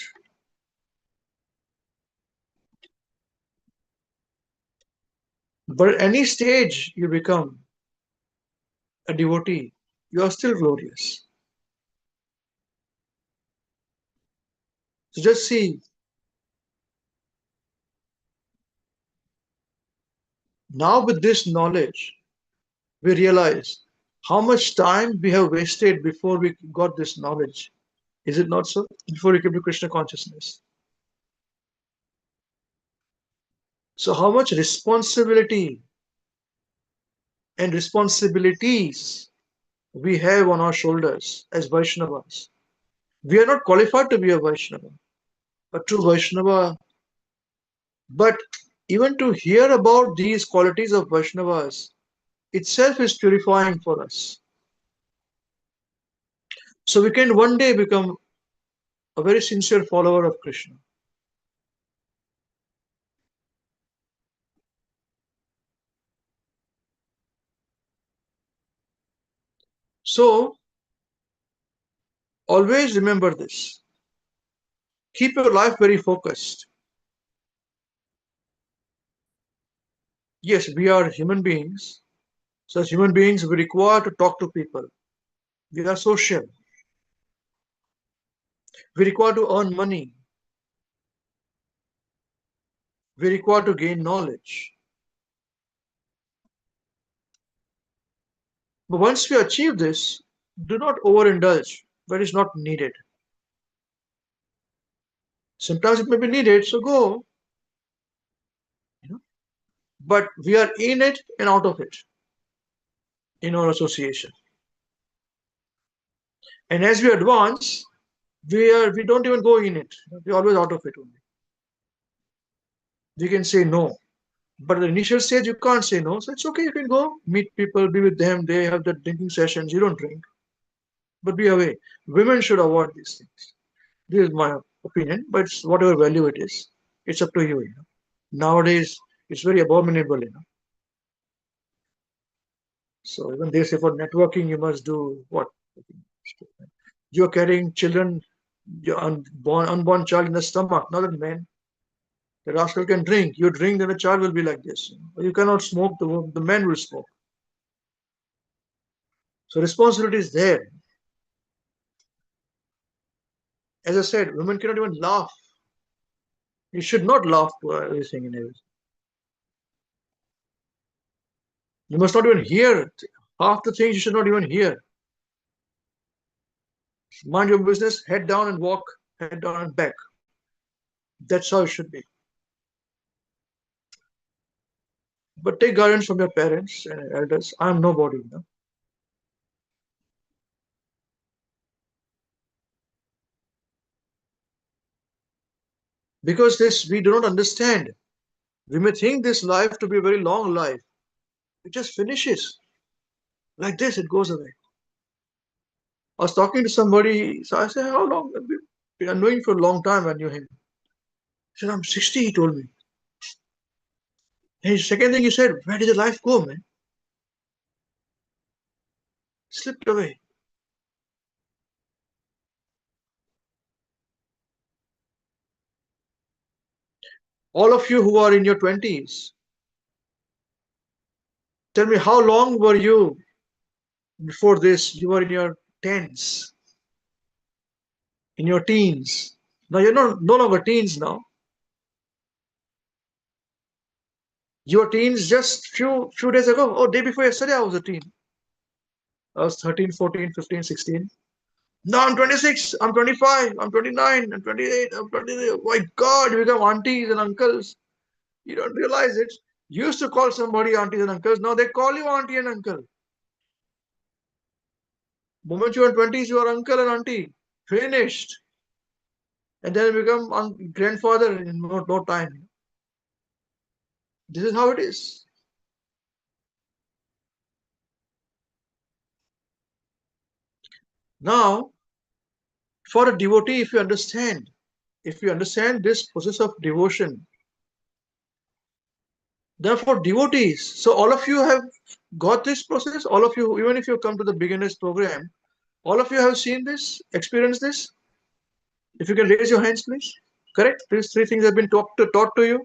But at any stage you become a devotee, you are still glorious. So just see, now with this knowledge, we realize how much time we have wasted before we got this knowledge. Is it not so? Before we came to Krishna consciousness. So how much responsibility and responsibilities we have on our shoulders as Vaishnavas. We are not qualified to be a Vaishnava, a true Vaishnava. But even to hear about these qualities of Vaishnavas itself is purifying for us. So we can one day become a very sincere follower of Krishna. So, always remember this. Keep your life very focused. Yes, we are human beings. So, as human beings, we require to talk to people. We are social. We require to earn money. We require to gain knowledge. But once we achieve this, do not overindulge where it's not needed. Sometimes it may be needed, so go. But we are in it and out of it in our association. And as we advance, we don't even go in it. We're always out of it only. We can say no. But at the initial stage, you can't say no. So it's okay, you can go meet people, be with them. They have the drinking sessions. You don't drink. But be away. Women should avoid these things. This is my opinion, but it's whatever value it is. It's up to you. Nowadays, it's very abominable. So even they say for networking, you must do what? You're carrying children, your unborn child in the stomach, not a man. The rascal can drink. You drink, then the child will be like this. You cannot smoke, the man will smoke. So responsibility is there. As I said, women cannot even laugh. You should not laugh to everything and everything. You must not even hear. Half the things you should not even hear. Mind your business, head down and walk, head down and back. That's how it should be. But take guidance from your parents and elders. I am nobody. Because this we do not understand. We may think this life to be a very long life. It just finishes. Like this, it goes away. I was talking to somebody, so I said, how long? I've knowing for a long time. I knew him. He said, I'm 60, he told me. And his second thing he said, where did the life go, man? Slipped away. All of you who are in your 20s, tell me how long were you before this? You were in your 10s, in your teens. Now you're no longer teens now. You were teens just few days ago. Oh, day before yesterday I was a teen. I was 13, 14, 15, 16. Now I'm 26, I'm 25, I'm 29, I'm 28, I'm 23. Oh my God, you become aunties and uncles. You don't realize it. You used to call somebody aunties and uncles. Now they call you auntie and uncle. Moment you are 20s, you are uncle and auntie. Finished. And then you become grandfather in no time. This is how it is. Now, for a devotee, if you understand this process of devotion, therefore devotees, so all of you have got this process, all of you, even if you come to the beginners program, all of you have seen this, experienced this. If you can raise your hands, please. Correct? These three things have been taught to you.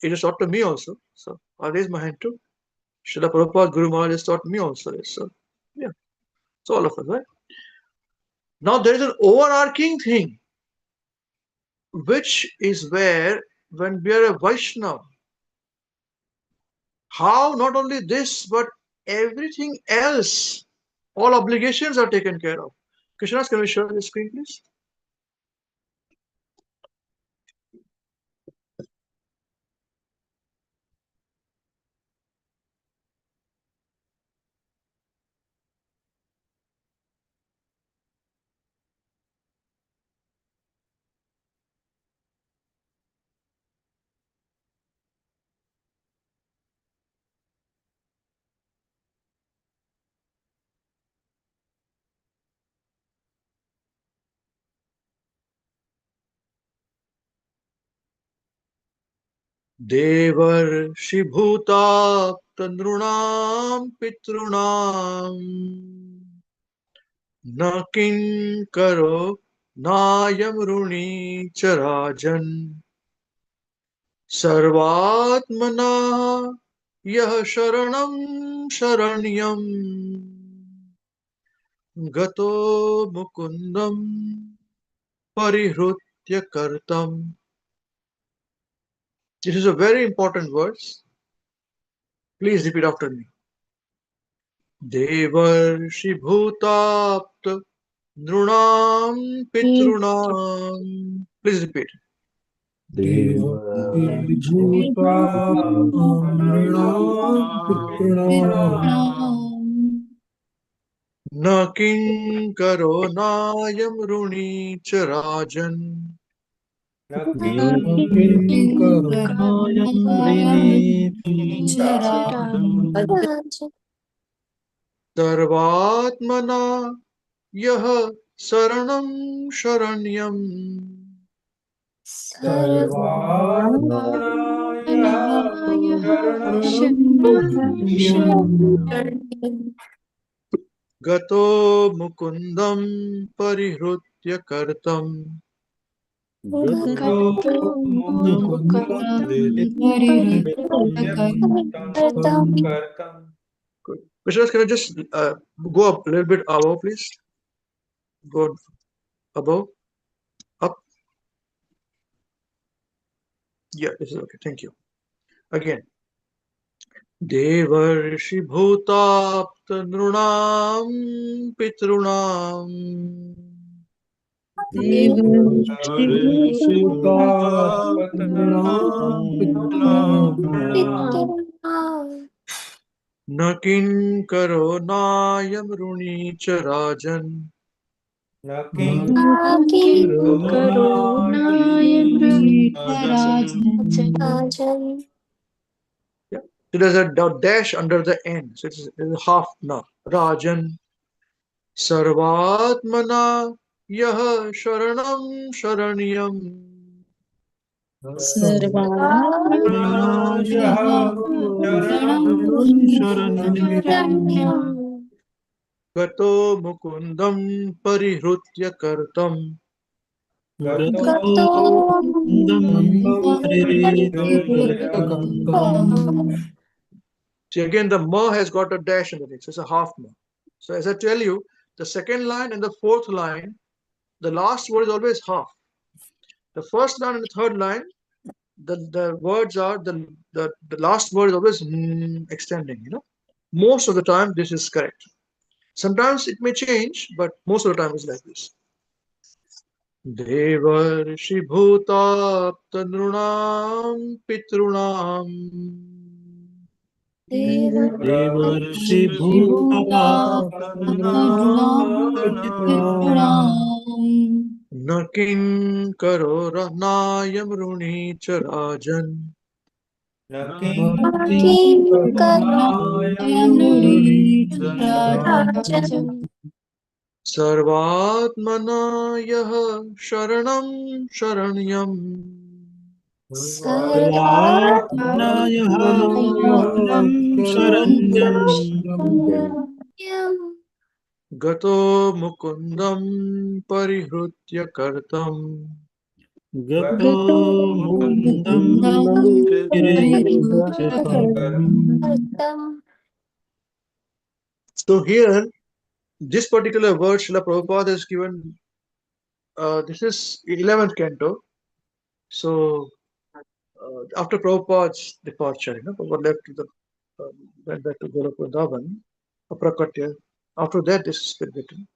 It is taught to me also. So I'll raise my hand too. Srila Prabhupada Guru Maharaj has taught me also this. So yeah, it's all of us, right? Now there is an overarching thing, which is where when we are a Vaishnava, how not only this, but everything else, all obligations are taken care of. Krishna, can we share the screen, please? Devarshi bhutapta nrunam pitrunam na kinkaro nayam runi charajan sarvatmana yah sharanam sharanyam gato mukundam parihrutya kartam. This is a very important verse. Please repeat after me. Devarshi bhutapta nrunam pitrunam. Please repeat. Bhuta Nrinam Pitrinam Na kinkaro nayam runi charajan. Sarvatmana yah saranam sharanyam gato mukundam parihrutya kartam. Good. Krishna, can you just go up a little bit above, please? Go above, up. Yeah, this is okay. Thank you. Again. Devarshi bhutapta nrunam pitrunam na kinkaro nayam runi charajan Yeah. So there's a dash under the N, so it's half na. Rajan sarvatmana yah sharanam sharanyam gato mukundam parihrutya kartam. See, again, the ma has got a dash under it, so it's a half ma. So as I tell you, the second line and the fourth line, the last word is always half. The first line and the third line, the words are the last word is always extending, Most of the time this is correct. Sometimes it may change, but most of the time it's like this. Devarshi bhutapta nrunam pitrunam Devarshi na kinkaro nayam runi charajan sarvatmana yah sharanam sharanyam gato mukundam parihrutya kartam. So here, this particular word Srila Prabhupada has given, this is 11th canto. So after Prabhupada's departure, Prabhupada left to went back to Golok Vrindavan, Aprakatya. After that, this is been written.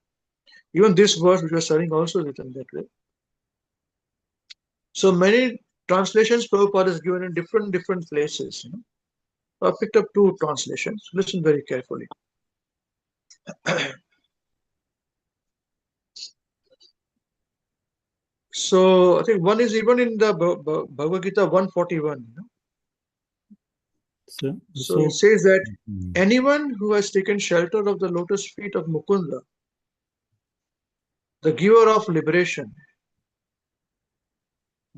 Even this verse which we are studying also is written that way. So many translations Prabhupada has given in different places. I picked up two translations. Listen very carefully. So I think one is even in the Bhagavad Gita 141. So it says that anyone who has taken shelter of the lotus feet of Mukunda, the giver of liberation,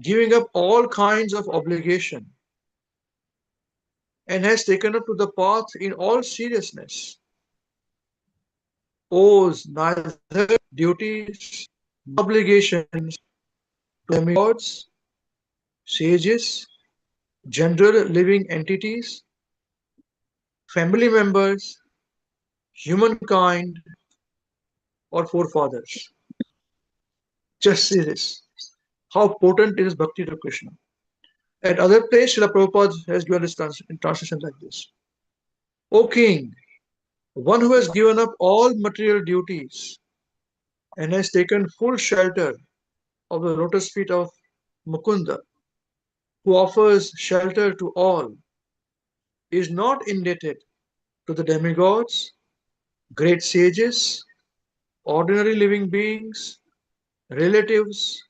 giving up all kinds of obligation, and has taken up to the path in all seriousness, owes neither duties nor obligations to demigods, sages, general living entities, family members, humankind, or forefathers. Just see this. How potent is bhakti to Krishna. At other place, Srila Prabhupada has given this translation like this. O king, one who has given up all material duties and has taken full shelter of the lotus feet of Mukunda, who offers shelter to all, is not indebted to the demigods, great sages, ordinary living beings, relatives,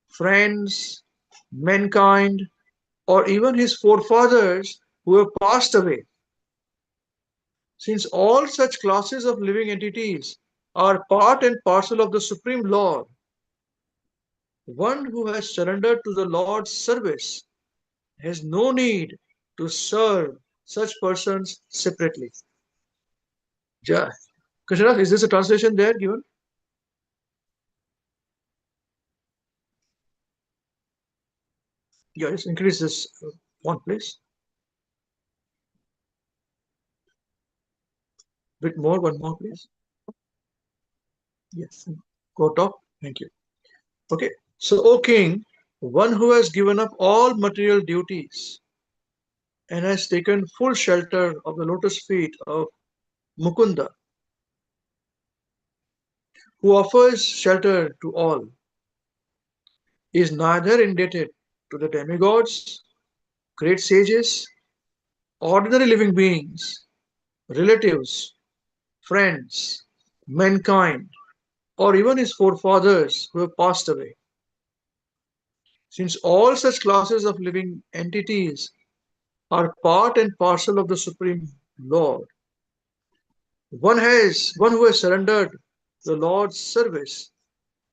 friends, mankind, or even his forefathers who have passed away, since all such classes of living entities are part and parcel of the Supreme Lord. One who has surrendered to the Lord's service has no need to serve such persons separately. Jai. Krishna, is this a translation there given? Yeah, just increase this one, please. Bit more, one more, please. Yes, go top. Thank you. Okay, so, O king, one who has given up all material duties and has taken full shelter of the lotus feet of Mukunda, who offers shelter to all, is neither indebted to the demigods, great sages, ordinary living beings, relatives, friends, mankind, or even his forefathers who have passed away. Since all such classes of living entities are part and parcel of the Supreme Lord, one who has surrendered the Lord's service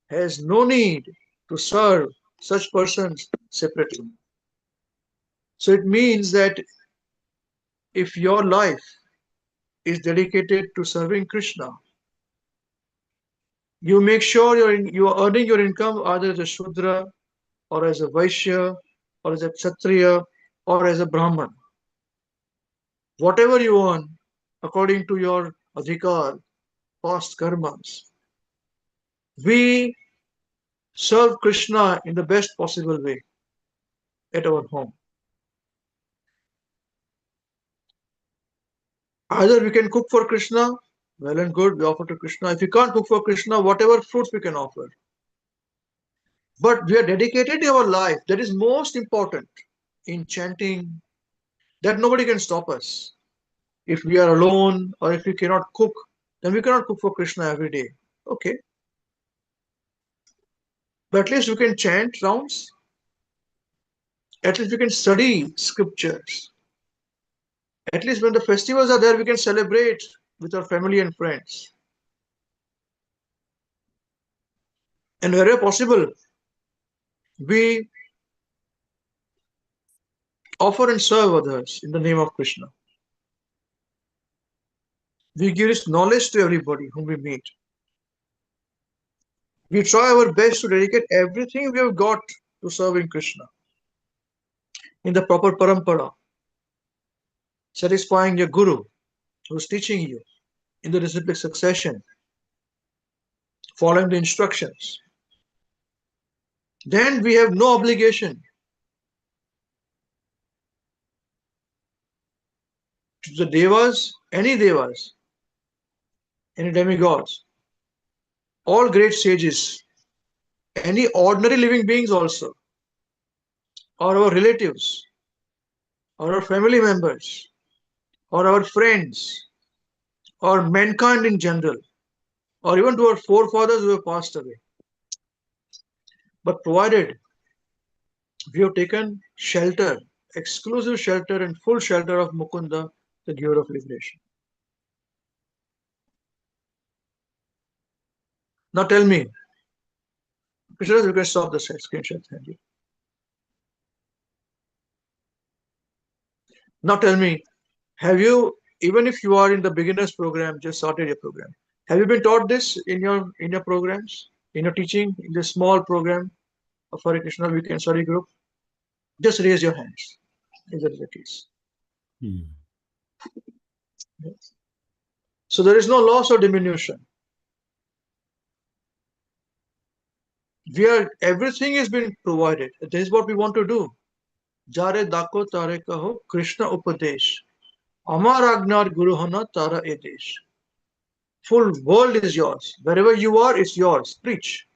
has no need to serve such persons separately. So it means that if your life is dedicated to serving Krishna, you make sure you are earning your income either as a Shudra or as a Vaishya or as a Kshatriya or as a Brahman. Whatever you earn according to your adhikar, past karmas, we serve Krishna in the best possible way at our home. Either we can cook for Krishna, well and good, we offer to Krishna. If we can't cook for Krishna, whatever fruits we can offer. But we are dedicated to our life. That is most important in chanting, that nobody can stop us. If we are alone or if we cannot cook, then we cannot cook for Krishna every day. Okay. But at least we can chant rounds. At least we can study scriptures. At least when the festivals are there, we can celebrate with our family and friends. And wherever possible, we offer and serve others in the name of Krishna. We give this knowledge to everybody whom we meet. We try our best to dedicate everything we have got to serving Krishna in the proper parampara, satisfying your guru who is teaching you in the disciplic succession, following the instructions. Then we have no obligation to the devas, any demigods, all great sages, any ordinary living beings also, or our relatives, or our family members, or our friends, or mankind in general, or even to our forefathers who have passed away. But provided we have taken shelter, exclusive shelter and full shelter of Mukunda, the giver of liberation. Now tell me, Krishna, you can stop the screen share. Thank you. Now tell me, have you, even if you are in the beginners program, just started your program, have you been taught this in your programs, in your teaching, in this small program of Hare Krishna Weekend Study Group? Just raise your hands if that is the case. Yes. So there is no loss or diminution. Everything is being provided. This is what we want to do. Jare dako tare kaho Krishna Upadesh. Amar Agnar Guru Hana Tara Edesh. Full world is yours. Wherever you are, it's yours. Preach.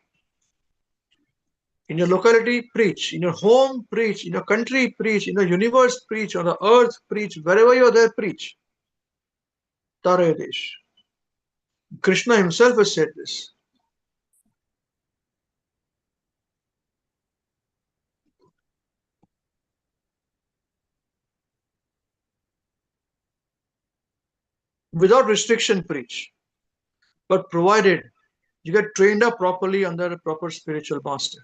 In your locality, preach. In your home, preach. In your country, preach. In the universe, preach. On the earth, preach. Wherever you are there, preach. Tara Edesh. Krishna himself has said this. Without restriction, preach. But provided you get trained up properly under a proper spiritual master.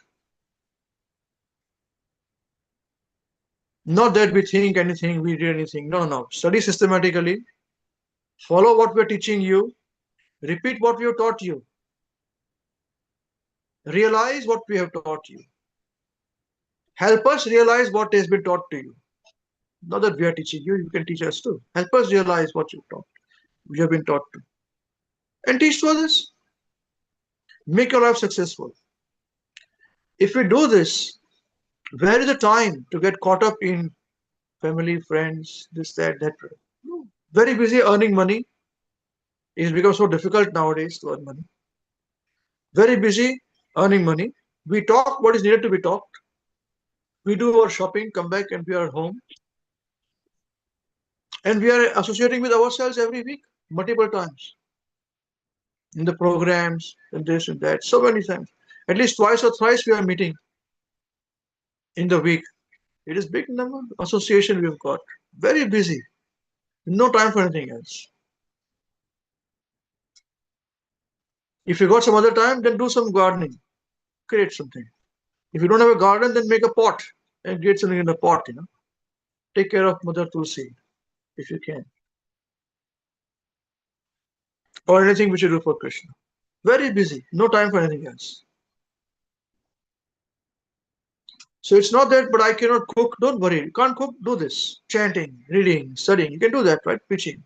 Not that we think anything, we read anything. No, no, no. Study systematically. Follow what we're teaching you. Repeat what we have taught you. Realize what we have taught you. Help us realize what has been taught to you. Not that we are teaching you, you can teach us too. Help us realize what we have been taught to. And teach to others. Make your life successful. If we do this, where is the time to get caught up in family, friends, this, that, that? Very busy earning money. It's become so difficult nowadays to earn money. Very busy earning money. We talk what is needed to be talked. We do our shopping, come back, and we are at home. And we are associating with ourselves every week, multiple times. In the programs, and this and that, so many times. At least twice or thrice we are meeting in the week. It is big number association we've got. Very busy. No time for anything else. If you got some other time, then do some gardening. Create something. If you don't have a garden, then make a pot and create something in the pot, Take care of Mother Tulsi, if you can. Or anything which you do for Krishna. Very busy. No time for anything else. So it's not that, but I cannot cook. Don't worry. You can't cook, do this. Chanting, reading, studying. You can do that, right? Preaching.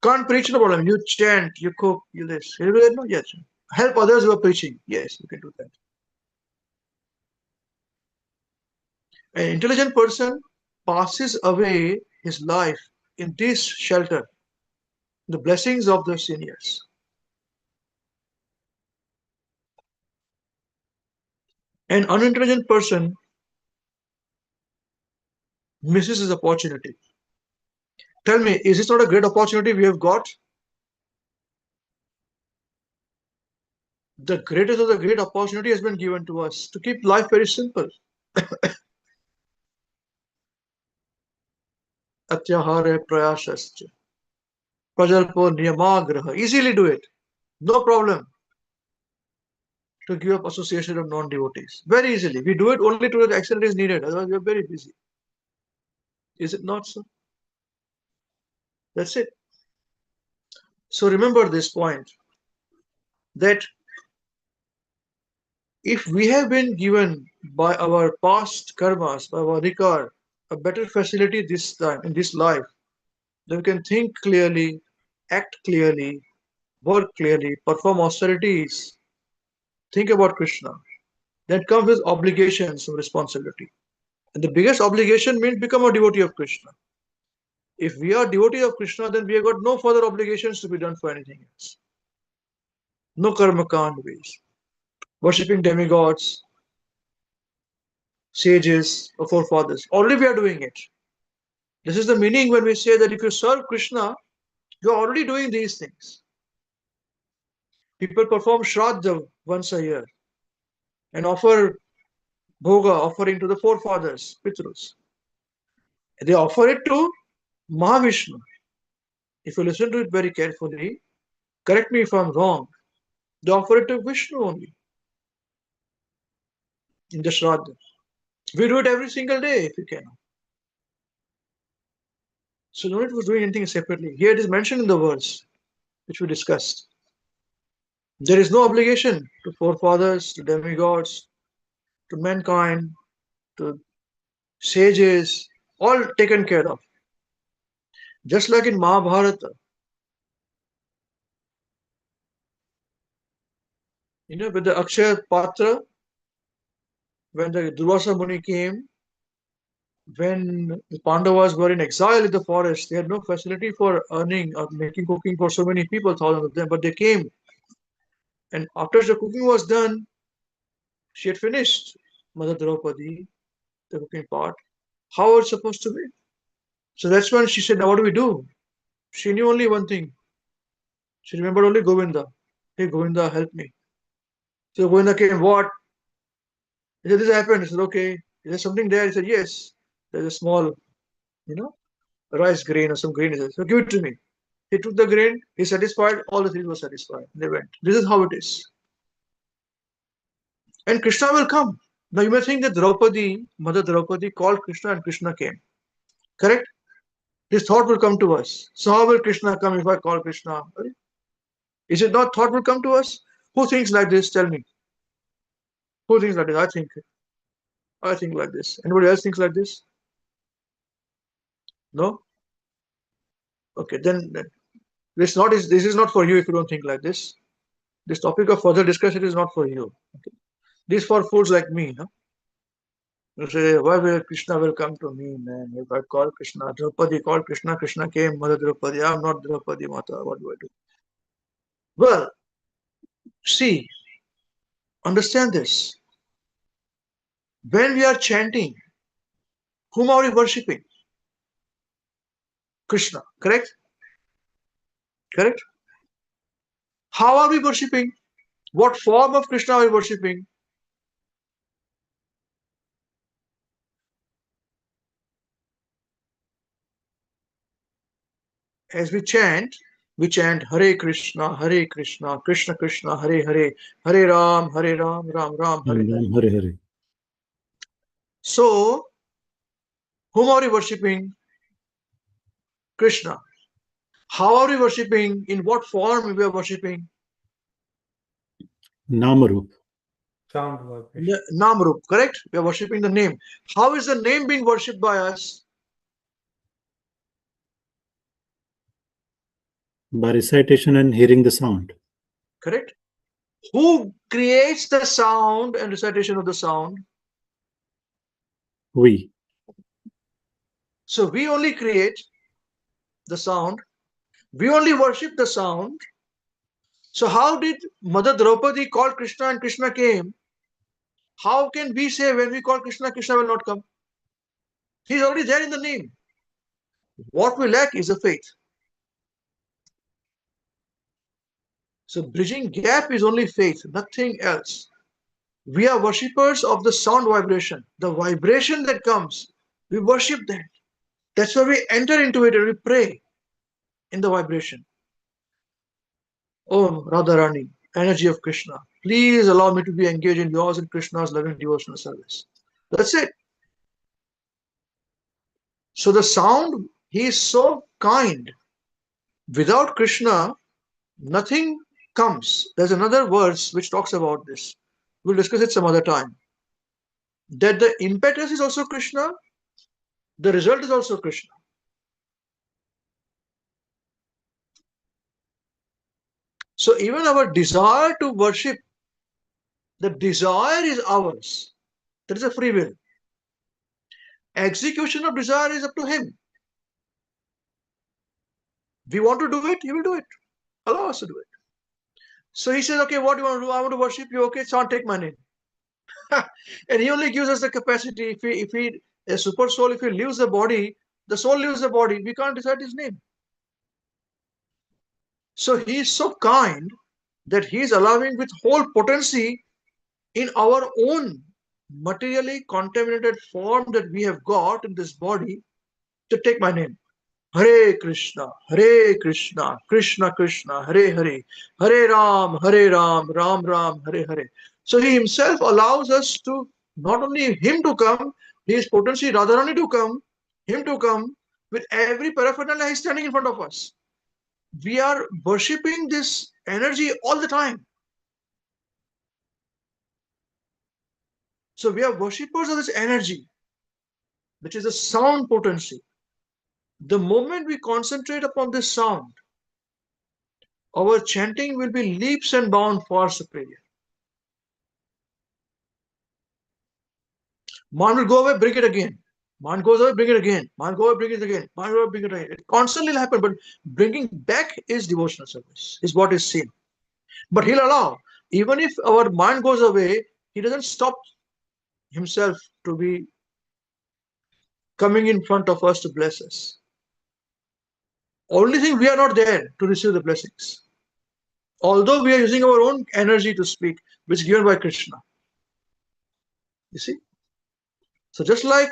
Can't preach, no problem. You chant, you cook, you this. You do that? No? Yes. Help others who are preaching. Yes, you can do that. An intelligent person passes away his life in this shelter, the blessings of the seniors. An unintelligent person misses his opportunity. Tell me, is this not a great opportunity we have got? The greatest of the great opportunity has been given to us to keep life very simple. Atyahare prayashascha. Prajalpo niyamagraha. Easily do it. No problem to give up association of non-devotees. Very easily. We do it only to the extent it is needed. Otherwise, we are very busy. Is it not so? That's it. So remember this point, that if we have been given by our past karmas, by our adhikar, a better facility this time, in this life, then we can think clearly, act clearly, work clearly, perform austerities, think about Krishna. Then comes with obligations and responsibility. And the biggest obligation means become a devotee of Krishna. If we are devotee of Krishna, then we have got no further obligations to be done for anything else. No karma kand ways. Worshipping demigods, sages, or forefathers. Already we are doing it. This is the meaning when we say that if you serve Krishna, you are already doing these things. People perform Shraddha once a year and offer bhoga, offering to the forefathers, Pitrus. They offer it to Mahavishnu. If you listen to it very carefully, correct me if I'm wrong, they offer it to Vishnu only in the Shraddha. We do it every single day if you can. So no need for doing anything separately. Here it is mentioned in the verse which we discussed. There is no obligation to forefathers, to demigods, to mankind, to sages, all taken care of. Just like in Mahabharata, with the Akshaya Patra, when the Durvasa Muni came, when the Pandavas were in exile in the forest, they had no facility for earning or making cooking for so many people, thousands of them, but they came. And after the cooking was done, she had finished Mother Draupadi, the cooking part. How was it supposed to be? So that's when she said, now what do we do? She knew only one thing. She remembered only Govinda. Hey, Govinda, help me. So Govinda came, what? He said, this happened. He said, okay. Is there something there? He said, yes. There's a small, you know, rice grain or some grain. He said, so give it to me. He took the grain, he satisfied, all the three were satisfied. They went. This is how it is. And Krishna will come. Now you may think that Draupadi, Mother Draupadi called Krishna and Krishna came. Correct? This thought will come to us. So how will Krishna come if I call Krishna? Is it not thought will come to us? Who thinks like this? Tell me. Who thinks like this? I think like this. Anybody else thinks like this? No? Okay, then this is not for you if you don't think like this. This topic of further discussion is not for you. Okay. This is for fools like me. Huh? You say, why will Krishna will come to me, man? If I call Krishna, Draupadi called Krishna, Krishna came, Mother Draupadi, I'm not Draupadi Mata, what do I do? Well, see, understand this. When we are chanting, whom are we worshipping? Krishna, correct? Correct? How are we worshipping? What form of Krishna are we worshipping? As we chant Hare Krishna, Krishna Krishna, Hare Hare, Hare Ram, Ram Ram, Hare Hare. Ram, Hare Hare. So, whom are we worshipping? Krishna. How are we worshipping? In what form we are worshipping? Namarup. Sound vibration. Namrup, correct? We are worshipping the name. How is the name being worshipped by us? By recitation and hearing the sound. Correct? Who creates the sound and recitation of the sound? We. So we only create the sound. We only worship the sound. So how did Mother Draupadi call Krishna and Krishna came? How can we say when we call Krishna, Krishna will not come? He's already there in the name. What we lack is a faith. So bridging gap is only faith, nothing else. We are worshippers of the sound vibration. The vibration that comes, we worship that. That's why we enter into it and we pray in the vibration. Oh, Radharani, energy of Krishna, please allow me to be engaged in yours and Krishna's loving devotional service. That's it. So the sound, he is so kind. Without Krishna, nothing comes. There's another verse which talks about this. We'll discuss it some other time. That the impetus is also Krishna, the result is also Krishna. So even our desire to worship, the desire is ours. That is a free will. Execution of desire is up to him. We want to do it, he will do it. Allow us to do it. So he says, okay, what do you want to do? I want to worship you. Okay, son, take my name. And he only gives us the capacity. If he a super soul, if he leaves the body, the soul leaves the body. We can't decide his name. So he is so kind that he is allowing with whole potency in our own materially contaminated form that we have got in this body to take my name. Hare Krishna, Krishna Krishna, Hare Hare, Hare Ram, Ram Ram, Hare Hare. So he himself allows us to, not only him to come, his potency Radharani to come, him to come, with every paraphernalia he's standing in front of us. We are worshipping this energy all the time. So we are worshippers of this energy, which is a sound potency. The moment we concentrate upon this sound, our chanting will be leaps and bounds far superior. Man will go away, bring it again. Man goes away, bring it again. Man goes away, bring it again. Man goes away, bring it again. It constantly will happen, but bringing back is devotional service, is what is seen. But he'll allow, even if our mind goes away, he doesn't stop himself to be coming in front of us to bless us. Only thing, we are not there to receive the blessings. Although we are using our own energy to speak, which is given by Krishna. You see? So just like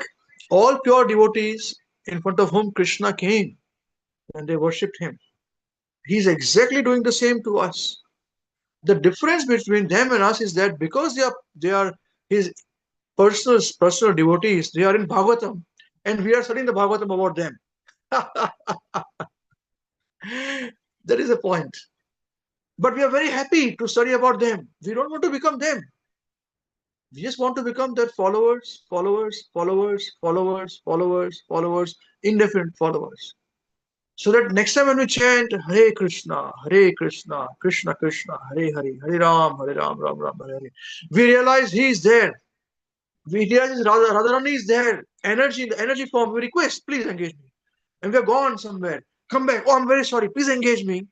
all pure devotees in front of whom Krishna came and they worshipped him, he's exactly doing the same to us. The difference between them and us is that because they are his personal devotees, they are in Bhagavatam, and we are studying the Bhagavatam about them. That is the point. But we are very happy to study about them. We don't want to become them. We just want to become their followers, indefinite followers. So that next time when we chant Hare Krishna, Krishna Krishna, Hare Hare, Hare Ram, Ram Ram, Hare Hare, we realize he is there. We realize Radharani is there. Energy, in the energy form, we request, please engage me. And we are gone somewhere. Come back. Oh, I'm very sorry. Please engage me.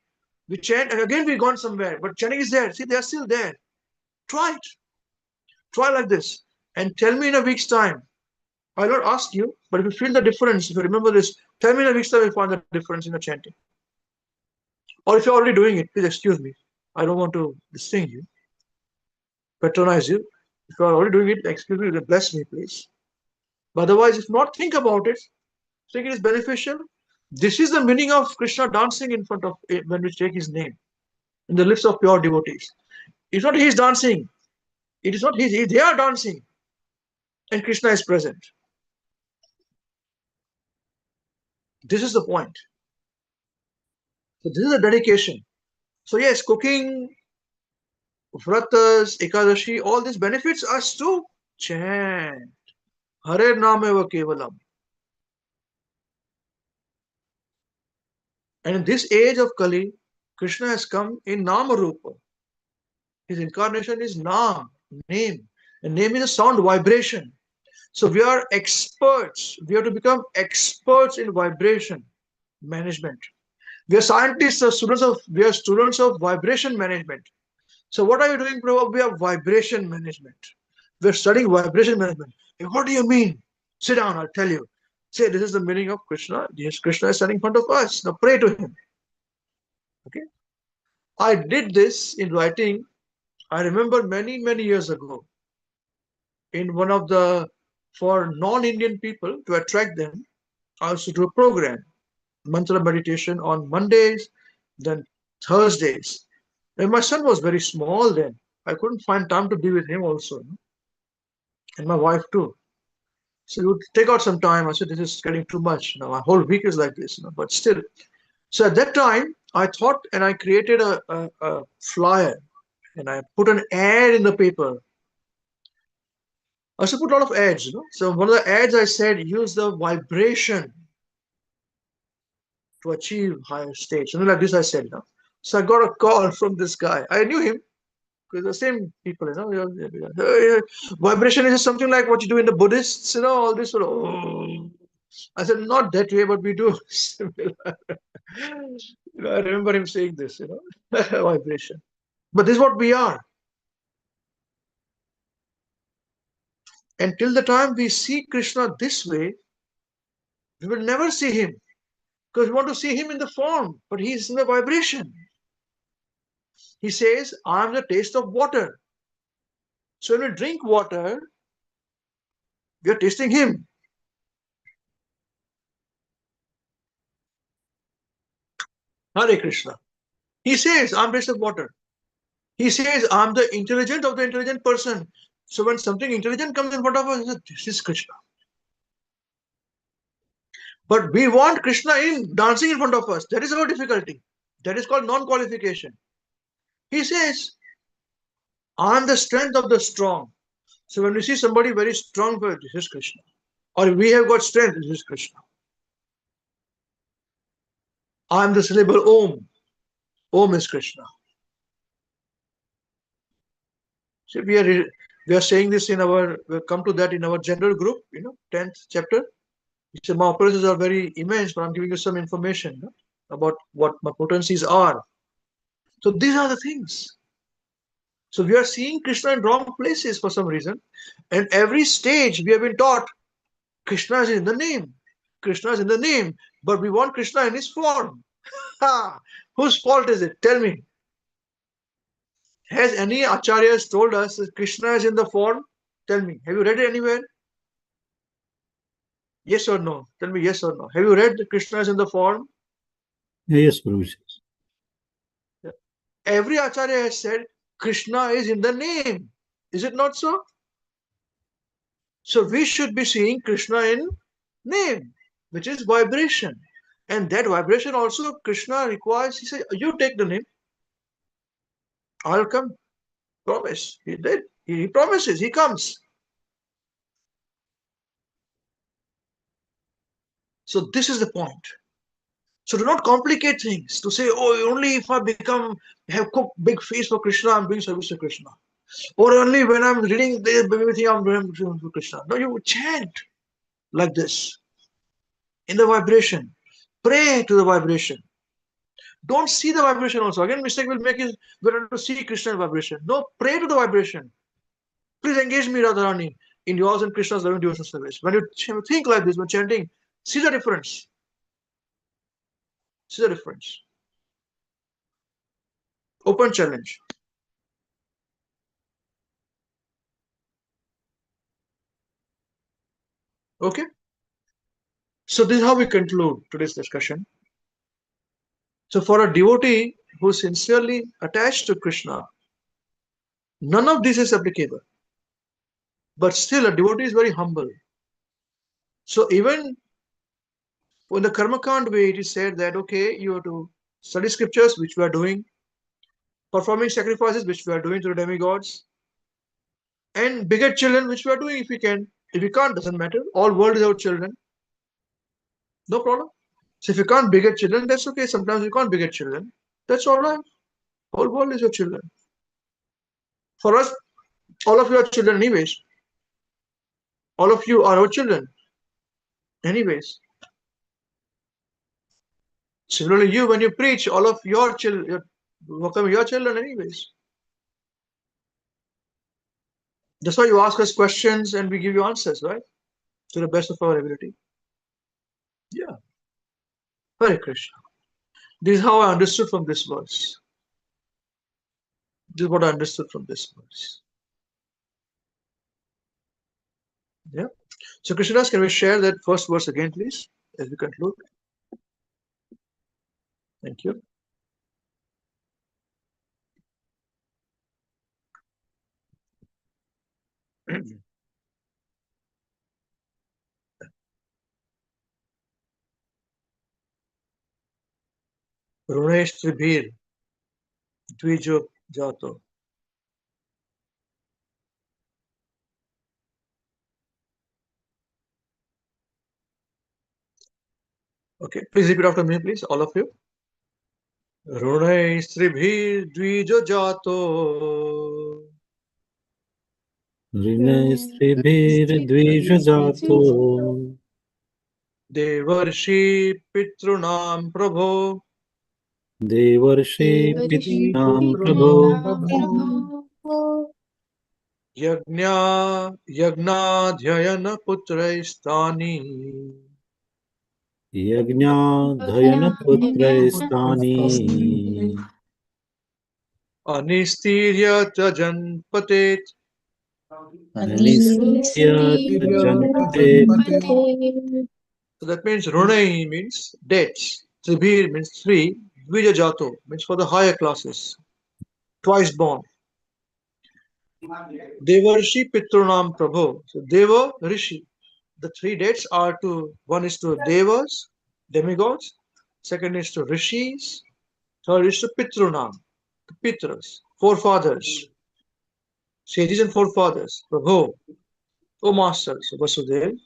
We chant, and again we're gone somewhere. But chanting is there. See, they are still there. Try it. Try like this. And tell me in a week's time. I'll not ask you, but if you feel the difference, if you remember this, tell me in a week's time if you find the difference in the chanting. Or if you're already doing it, please excuse me. I don't want to distinguish you, patronize you. If you're already doing it, excuse me, bless me, please. But otherwise, if not, think about it. Think it is beneficial. This is the meaning of Krishna dancing in front of when we take his name in the lips of pure devotees. It's not he's dancing. It is not they are dancing. And Krishna is present. This is the point. So this is a dedication. So yes, cooking, vratas, ekadashi, all this benefits us to chant. Hare nameva kevalam. And in this age of Kali, Krishna has come in Nama Rupa. His incarnation is Nam, name. And name is a sound vibration. So we are experts. We have to become experts in vibration management. We are scientists, we are students of vibration management. So what are you doing, Prabhu? We are vibration management. We are studying vibration management. Hey, what do you mean? Sit down, I'll tell you. Say, this is the meaning of Krishna. Yes, Krishna is standing in front of us. Now pray to him. Okay. I did this in writing. I remember many, many years ago in one of the, for non-Indian people to attract them, I used to do a program, mantra meditation on Mondays, then Thursdays. And my son was very small then. I couldn't find time to be with him also. And my wife too. So you would take out some time. I said, this is getting too much. My whole week is like this, but still. So at that time, I thought and I created a flyer and I put an ad in the paper. I should put a lot of ads, So one of the ads I said, use the vibration to achieve higher stage. Something like this I said, So I got a call from this guy. I knew him because the same people, Vibration is something like what you do in the Buddhists, all this sort of. Oh. I said, not that way, but we do similar. I remember him saying this, vibration. But this is what we are. And till the time we see Krishna this way, we will never see him. Because we want to see him in the form, but he is in the vibration. He says, I am the taste of water. So when we drink water, we are tasting him. Hare Krishna. He says, I'm taste of water. He says, I'm the intelligent of the intelligent person. So when something intelligent comes in front of us, this is Krishna. But we want Krishna in dancing in front of us. That is our difficulty. That is called non-qualification. He says, I am the strength of the strong. So when we see somebody very strong, this is Krishna. Or we have got strength, this is Krishna. I am the syllable Om. Om is Krishna. So we are saying this in our, we'll come to that in our general group, 10th chapter. So my operations are very immense, but I'm giving you some information about what my potencies are. So these are the things. So we are seeing Krishna in wrong places for some reason. And every stage we have been taught Krishna is in the name. Krishna is in the name. But we want Krishna in his form. Whose fault is it? Tell me. Has any acharyas told us that Krishna is in the form? Tell me. Have you read it anywhere? Yes or no? Tell me yes or no. Have you read that Krishna is in the form? Yes, Guruji. Every acharya has said Krishna is in the name. Is it not so? So we should be seeing Krishna in name, which is vibration. And that vibration also Krishna requires. He said, you take the name. I'll come. Promise. He did. He promises. He comes. So this is the point. So do not complicate things to say, oh, only if I have cooked big feast for Krishna, I'm doing service to Krishna. Or only when I'm reading this, everything I'm doing for Krishna. No, you chant like this in the vibration. Pray to the vibration. Don't see the vibration also. Again, mistake will make is we have to see Krishna vibration. No, pray to the vibration. Please engage me, Radharani, in yours and Krishna's loving devotional service. When you think like this, when chanting, see the difference. See the difference. Open challenge. Okay? So this is how we conclude today's discussion. So for a devotee who is sincerely attached to Krishna, none of this is applicable. But still, a devotee is very humble. So even in the Karmakand way, it is said that, okay, you have to study scriptures, which we are doing, performing sacrifices, which we are doing to the demigods, and beget children, which we are doing if we can. If we can't, doesn't matter. All world is our children. No problem. So if you can't beget children, that's okay. Sometimes you can't beget children. That's all right. Whole world is your children. For us, all of you are children anyways. All of you are our children anyways. Similarly, you, when you preach, all of your children, welcome your children anyways. That's why you ask us questions and we give you answers, right? To the best of our ability. Yeah. Hare Krishna. This is how I understood from this verse. This is what I understood from this verse. Yeah. So Krishnadas, can we share that first verse again, please, as we conclude? Thank you. Runesh Tribhir Dvijo Jato. Okay, please repeat after me, please, all of you. Runesh Tribhir Dvijo Jato. ऋणस्त्रिभिर्द्विषजातो Devarshi Pitrunam Prabho. देवर्षि पितॄणां प्रभो Yajnadhyayana Putraistani. यज्ञाधयनपुत्रैस्तानि Anistirya Janpatet. अनिस्त्य जन्मते So that means Runai means debts. Tribhir means three. Dvijajato means for the higher classes. Twice born. Devarshi Pitrunam Prabho. So Deva Rishi. the three dates are to, one is to devas, demigods, second is to rishis, third is to pitrunam, to pitras, forefathers, sages and forefathers. Prabhu, O Master, so Vasudev,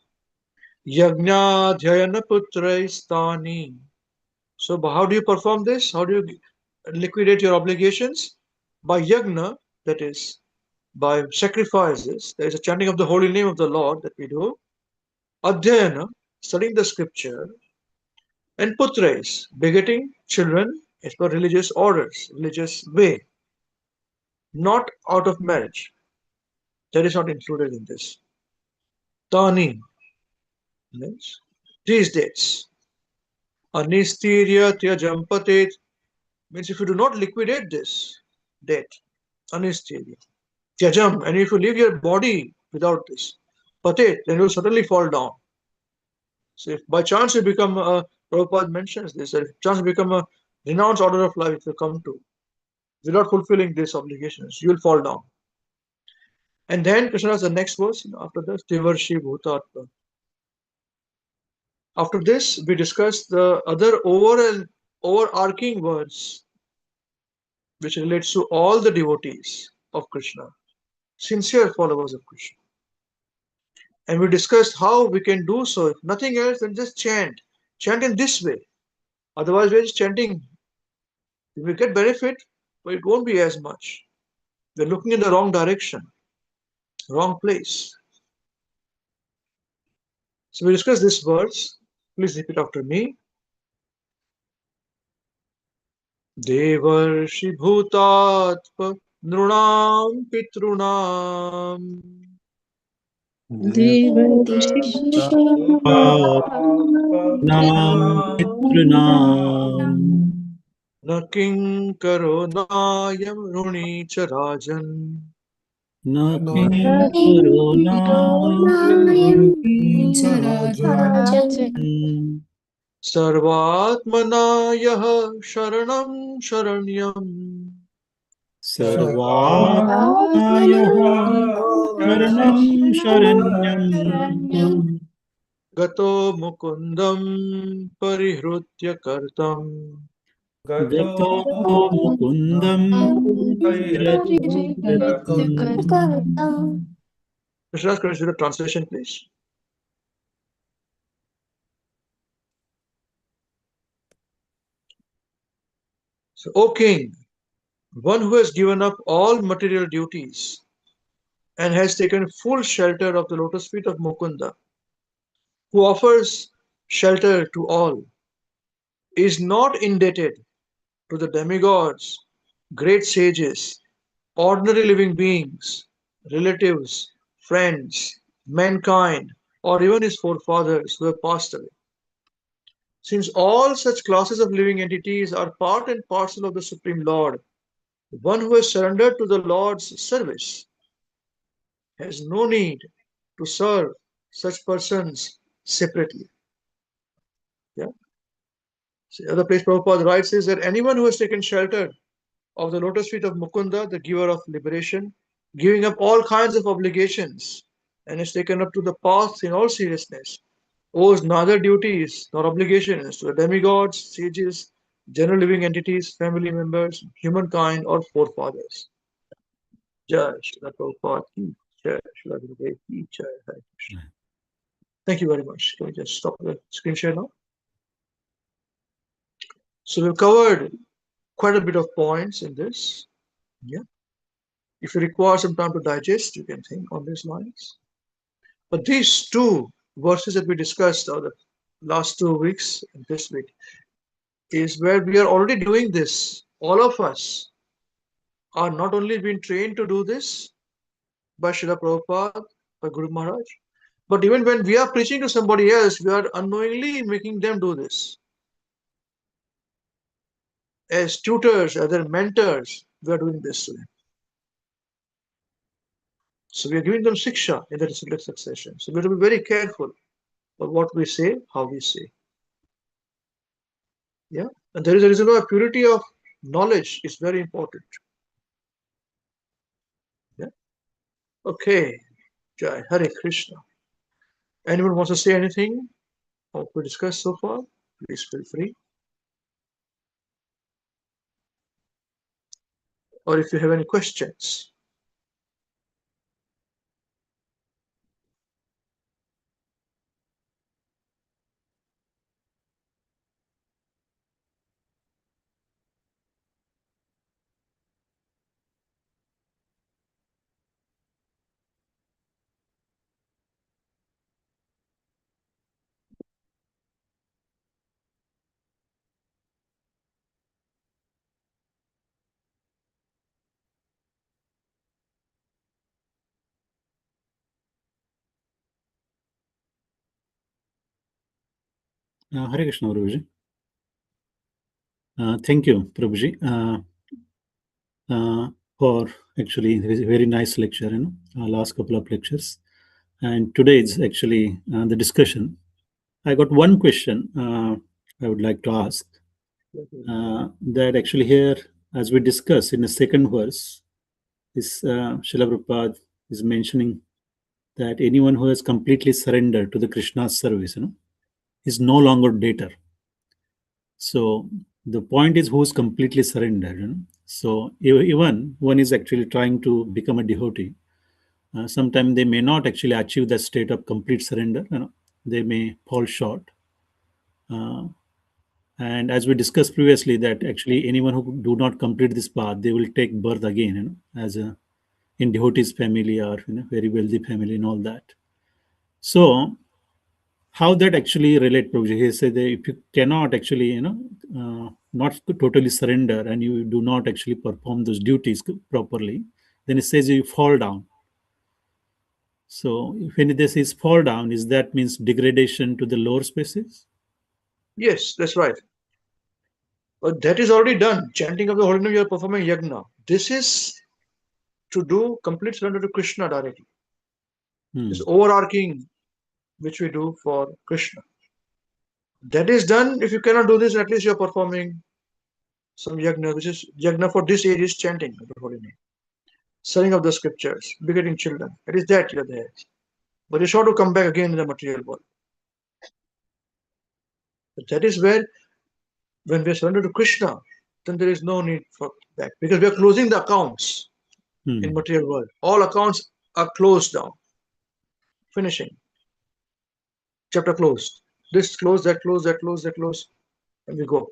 yajna dhyayana putraistani. So how do you perform this? How do you liquidate your obligations? By yajna, that is, by sacrifices. There is a chanting of the holy name of the Lord that we do. Adhyayana, studying the scripture. And putrais, begetting children as per religious orders, religious way, not out of marriage. That is not included in this. Tani means these dates. Anistirya tyajampatet means if you do not liquidate this date, anistirya, tyajam, and if you leave your body without this, patet, then you will certainly fall down. So if by chance you become a, Prabhupada mentions this, that if chance you become a renounced order of life you come to, without fulfilling these obligations, you will fall down. And then Krishna has the next verse, after this, Devarshi Bhutatma. After this, we discuss the other overarching verse, which relates to all the devotees of Krishna, sincere followers of Krishna. And we discussed how we can do so, if nothing else than just chant. Chant in this way. Otherwise, we're just chanting. We will get benefit, but it won't be as much. We're looking in the wrong direction, wrong place. So we discussed this verse. Please repeat after me. Devarshi Bhutatpa Nrunam Pitrunam Nam Pitranam Naking Karo Nayam Runi Charajan Nakim Karunam Sarvatmana Yaha Sharanam Sharanyam Sarvatmayah Sharanam Sharanyam Gato Mukundam Parihrutya Kartam Gato Mukundam Parihrutyakartam. Krishna, can you do the translation, please? So, O King, one who has given up all material duties and has taken full shelter of the lotus feet of Mukunda, who offers shelter to all, is not indebted to the demigods, great sages, ordinary living beings, relatives, friends, mankind, or even his forefathers who have passed away. Since all such classes of living entities are part and parcel of the Supreme Lord, one who has surrendered to the Lord's service has no need to serve such persons separately. Yeah. So the other place Prabhupada writes is that anyone who has taken shelter of the lotus feet of Mukunda, the giver of liberation, giving up all kinds of obligations, and is taken up to the path in all seriousness, owes neither duties nor obligations to the demigods, sages, general living entities, family members, humankind, or forefathers. Jai Shri Prabhupada ki Jai, Shri Gurudev ki Jai, Hare Krishna. Thank you very much. Can we just stop the screen share now? So we've covered quite a bit of points in this. Yeah. If you require some time to digest, you can think on these lines. But these two verses that we discussed the last 2 weeks and this week is where we are already doing this. All of us are not only being trained to do this by Srila Prabhupada, by Guru Maharaj, but even when we are preaching to somebody else, we are unknowingly making them do this. As tutors, as their mentors, we are doing this to them. So we are giving them siksha in the disciplic succession. So we have to be very careful of what we say, how we say. Yeah, and there is a reason why purity of knowledge is very important. Yeah. Okay. Jai Hare Krishna. Anyone wants to say anything or to discuss so far? Please feel free. Or if you have any questions. Hare Krishna, Prabhuji. Thank you, Prabhuji, for actually very nice lecture, last couple of lectures. And today is actually the discussion. I got one question I would like to ask. That actually here, as we discuss in the second verse, is Srila Prabhupada is mentioning that anyone who has completely surrendered to the Krishna's service, is no longer debtor. So the point is who's completely surrendered. So even one is actually trying to become a devotee. Sometimes they may not actually achieve that state of complete surrender. They may fall short. And as we discussed previously, that actually anyone who do not complete this path, they will take birth again, as a in devotee's family or very wealthy family and all that. So how that actually relate, Prabhuji? He said that if you cannot actually, not totally surrender and you do not actually perform those duties properly, then it says you fall down. So if any this is fall down, is that means degradation to the lower species? Yes, that's right. But that is already done. Chanting of the holy name, you are performing yagna. This is to do complete surrender to Krishna directly. This overarching which we do for Krishna. That is done. If you cannot do this, at least you are performing some yagna, which is yagna for this age is chanting of the holy name, selling of the scriptures, begetting children. It is that you are there. But you're sure to come back again in the material world. But that is where, when we surrender to Krishna, then there is no need for that because we are closing the accounts in material world. All accounts are closed down. Finishing. Chapter closed. This closed, that closed, that closed, that closed, and we go.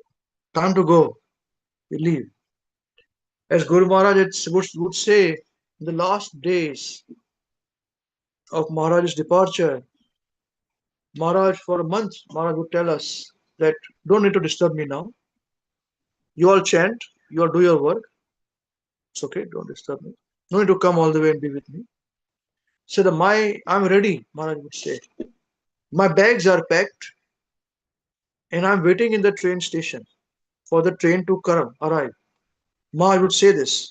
Time to go. We leave. As Guru Maharaj would say, in the last days of Maharaj's departure, Maharaj, for a month, Maharaj would tell us that don't need to disturb me now. You all chant, you all do your work. It's okay, don't disturb me. No need to come all the way and be with me. So I'm ready, Maharaj would say. My bags are packed and I'm waiting in the train station for the train to arrive. Maharaj would say this.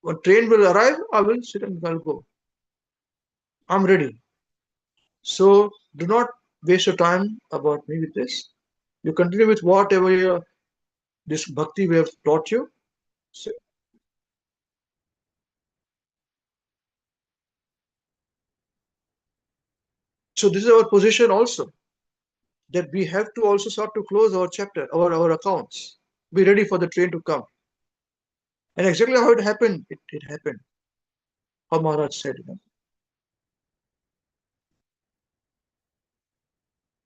When train will arrive, I will sit and I'll go. I'm ready. So do not waste your time about me with this. You continue with whatever this bhakti we have taught you. So this is our position also, that we have to also start to close our chapter, our accounts. Be ready for the train to come. And exactly how it happened, it happened. How Maharaj said,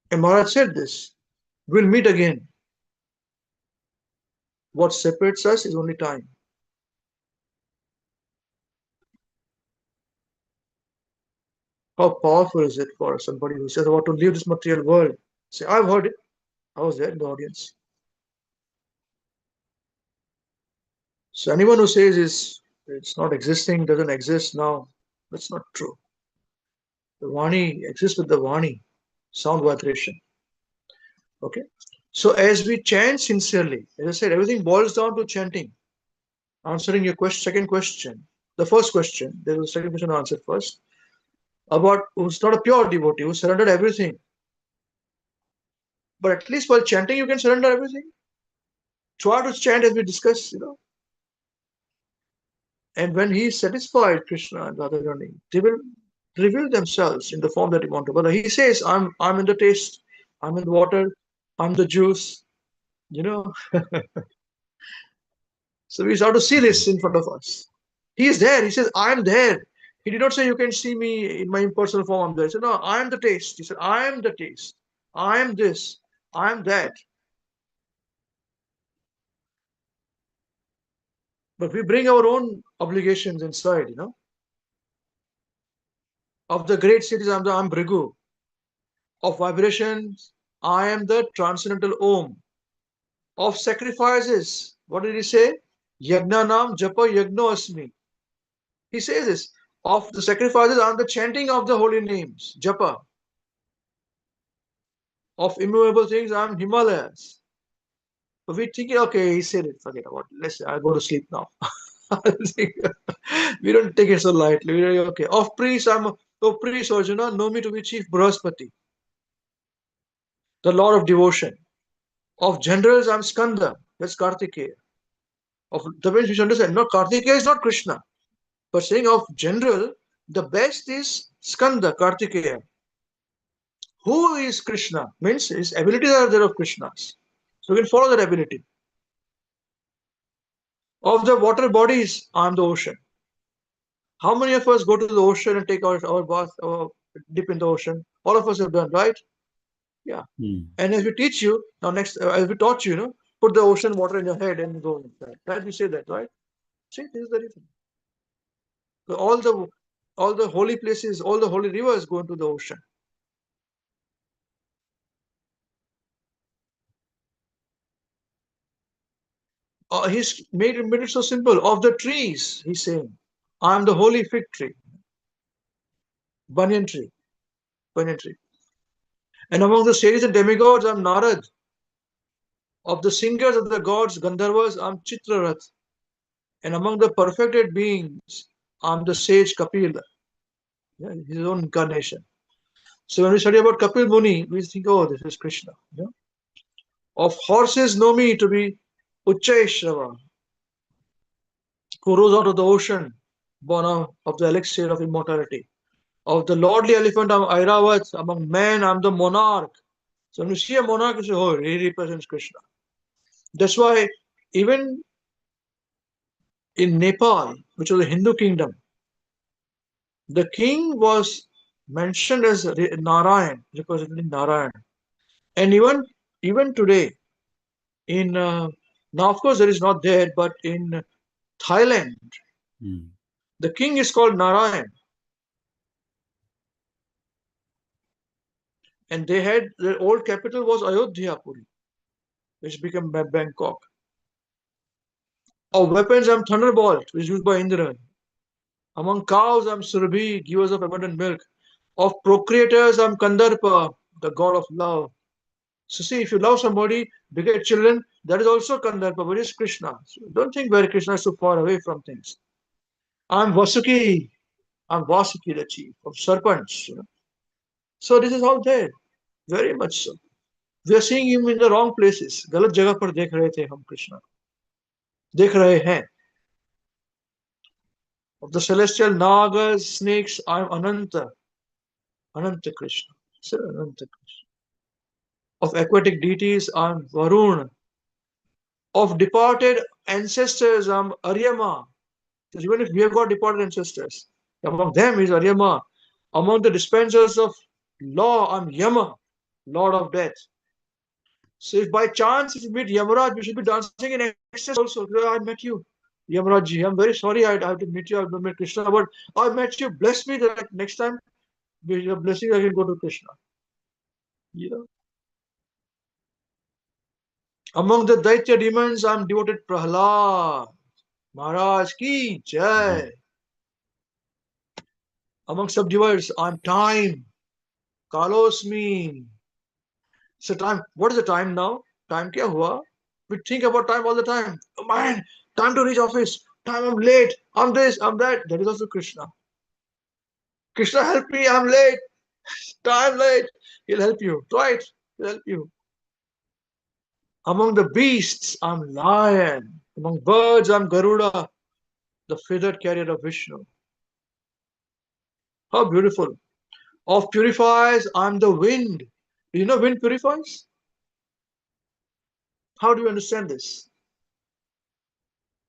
And Maharaj said this, we'll meet again. What separates us is only time. How powerful is it for somebody who says, I want to leave this material world? Say, I've heard it. I was there in the audience. So anyone who says it's not existing, doesn't exist now, that's not true. The Vani exists with the Vani, sound vibration. Okay. So as we chant sincerely, as I said, everything boils down to chanting. Answering your second question, the first question, there was a second question answered first, about who's not a pure devotee, who surrendered everything. But at least while chanting, you can surrender everything. Try to chant as we discussed, And when he is satisfied, Krishna and Radharani, reveal themselves in the form that you want to. But he says, I'm in the taste, I'm in the water, I'm the juice, you know. So we start to see this in front of us. He is there. He says, I'm there. He did not say you can see me in my impersonal form. I'm there. He said, no, I am the taste. He said, I am the taste. I am this. I am that. But we bring our own obligations inside, Of the great cities, I'm Bhrigu. Of vibrations, I am the transcendental Om. Of sacrifices, what did he say? Yagna nam japa yagno asmi. He says this. Of the sacrifices, I'm the chanting of the holy names, japa. Of immovable things, I'm Himalayas. But we think, okay, he said it, forget about it. I'll go to sleep now. We don't take it so lightly. We're like, okay. Of priests, priest Arjuna, know me to be Chief Brahaspati, the Lord of devotion. Of generals, I'm Skanda, that's Kartikeya. Of the way we should understand, no, Kartikeya is not Krishna. But saying of general, the best is Skanda, Kartikeya. Who is Krishna? Means his abilities are there of Krishna's. So we can follow that ability. Of the water bodies, I am the ocean. How many of us go to the ocean and take our bath or dip in the ocean? All of us have done, right? Yeah. And as we teach you, now next, as we taught you, put the ocean water in your head and go inside. Right? We say that, right? See, this is the reason. So all the holy places, all the holy rivers go into the ocean. He's made it so simple. Of the trees, he's saying, I am the holy fig tree, banyan tree. And among the sages and demigods, I'm Narad. Of the singers of the gods, Gandharvas, I'm Chitrarath. And among the perfected beings, I'm the sage Kapila, his own incarnation. So when we study about Kapil Muni, we think, oh, this is Krishna. Of horses, know me to be Uchchaishrava, who rose out of the ocean, born of the elixir of immortality. Of the lordly elephant, I'm Airavat. Among men, I'm the monarch. So when you see a monarch, you say, oh, he represents Krishna. That's why even in Nepal, which was a Hindu kingdom, the king was mentioned as Narayan, representing Narayan. And even today, in now of course there is not there, but in Thailand, the king is called Narayan. And they had their old capital was Ayodhya Puri, which became Bangkok. Of weapons, I'm Thunderbolt, which is used by Indra. Among cows, I'm Surabhi, givers of abundant milk. Of procreators, I'm Kandarpa, the god of love. So see, if you love somebody, beget children, that is also Kandarpa, but it's Krishna. So don't think where Krishna is so far away from things. I'm Vasuki, the chief of serpents. So this is all there, very much so. We are seeing him in the wrong places. गलत जगह पर देख रहे थे हम कृष्णा. देख रहे हैं. Of the celestial nagas, snakes, I am Ananta. Ananta Krishna. So Ananta Krishna. Of aquatic deities, I am Varun. Of departed ancestors, I am Aryama. So even if we have got departed ancestors, among them is Aryama. Among the dispensers of law, I am Yama, Lord of Death. So if by chance if you meet Yamaraj, you should be dancing in excess also. I met you, Yamaraj. I'm very sorry I have to meet you. I've met Krishna, but I met you. Bless me that next time with your blessing I can go to Krishna. Among the Daitya demons, I'm devoted Prahlad. Maharaj ki jai. Among subdivers, I'm time. Kalosmi. So time, what is the time now? Time kya hua? We think about time all the time. Oh man, time to reach office. Time I'm late. I'm this, I'm that. That is also Krishna. Krishna help me, I'm late. Time late. He'll help you. Try it. He'll help you. Among the beasts, I'm lion. Among birds, I'm Garuda, the feathered carrier of Vishnu. How beautiful. Of purifies, I'm the wind. Do you know wind purifies? How do you understand this?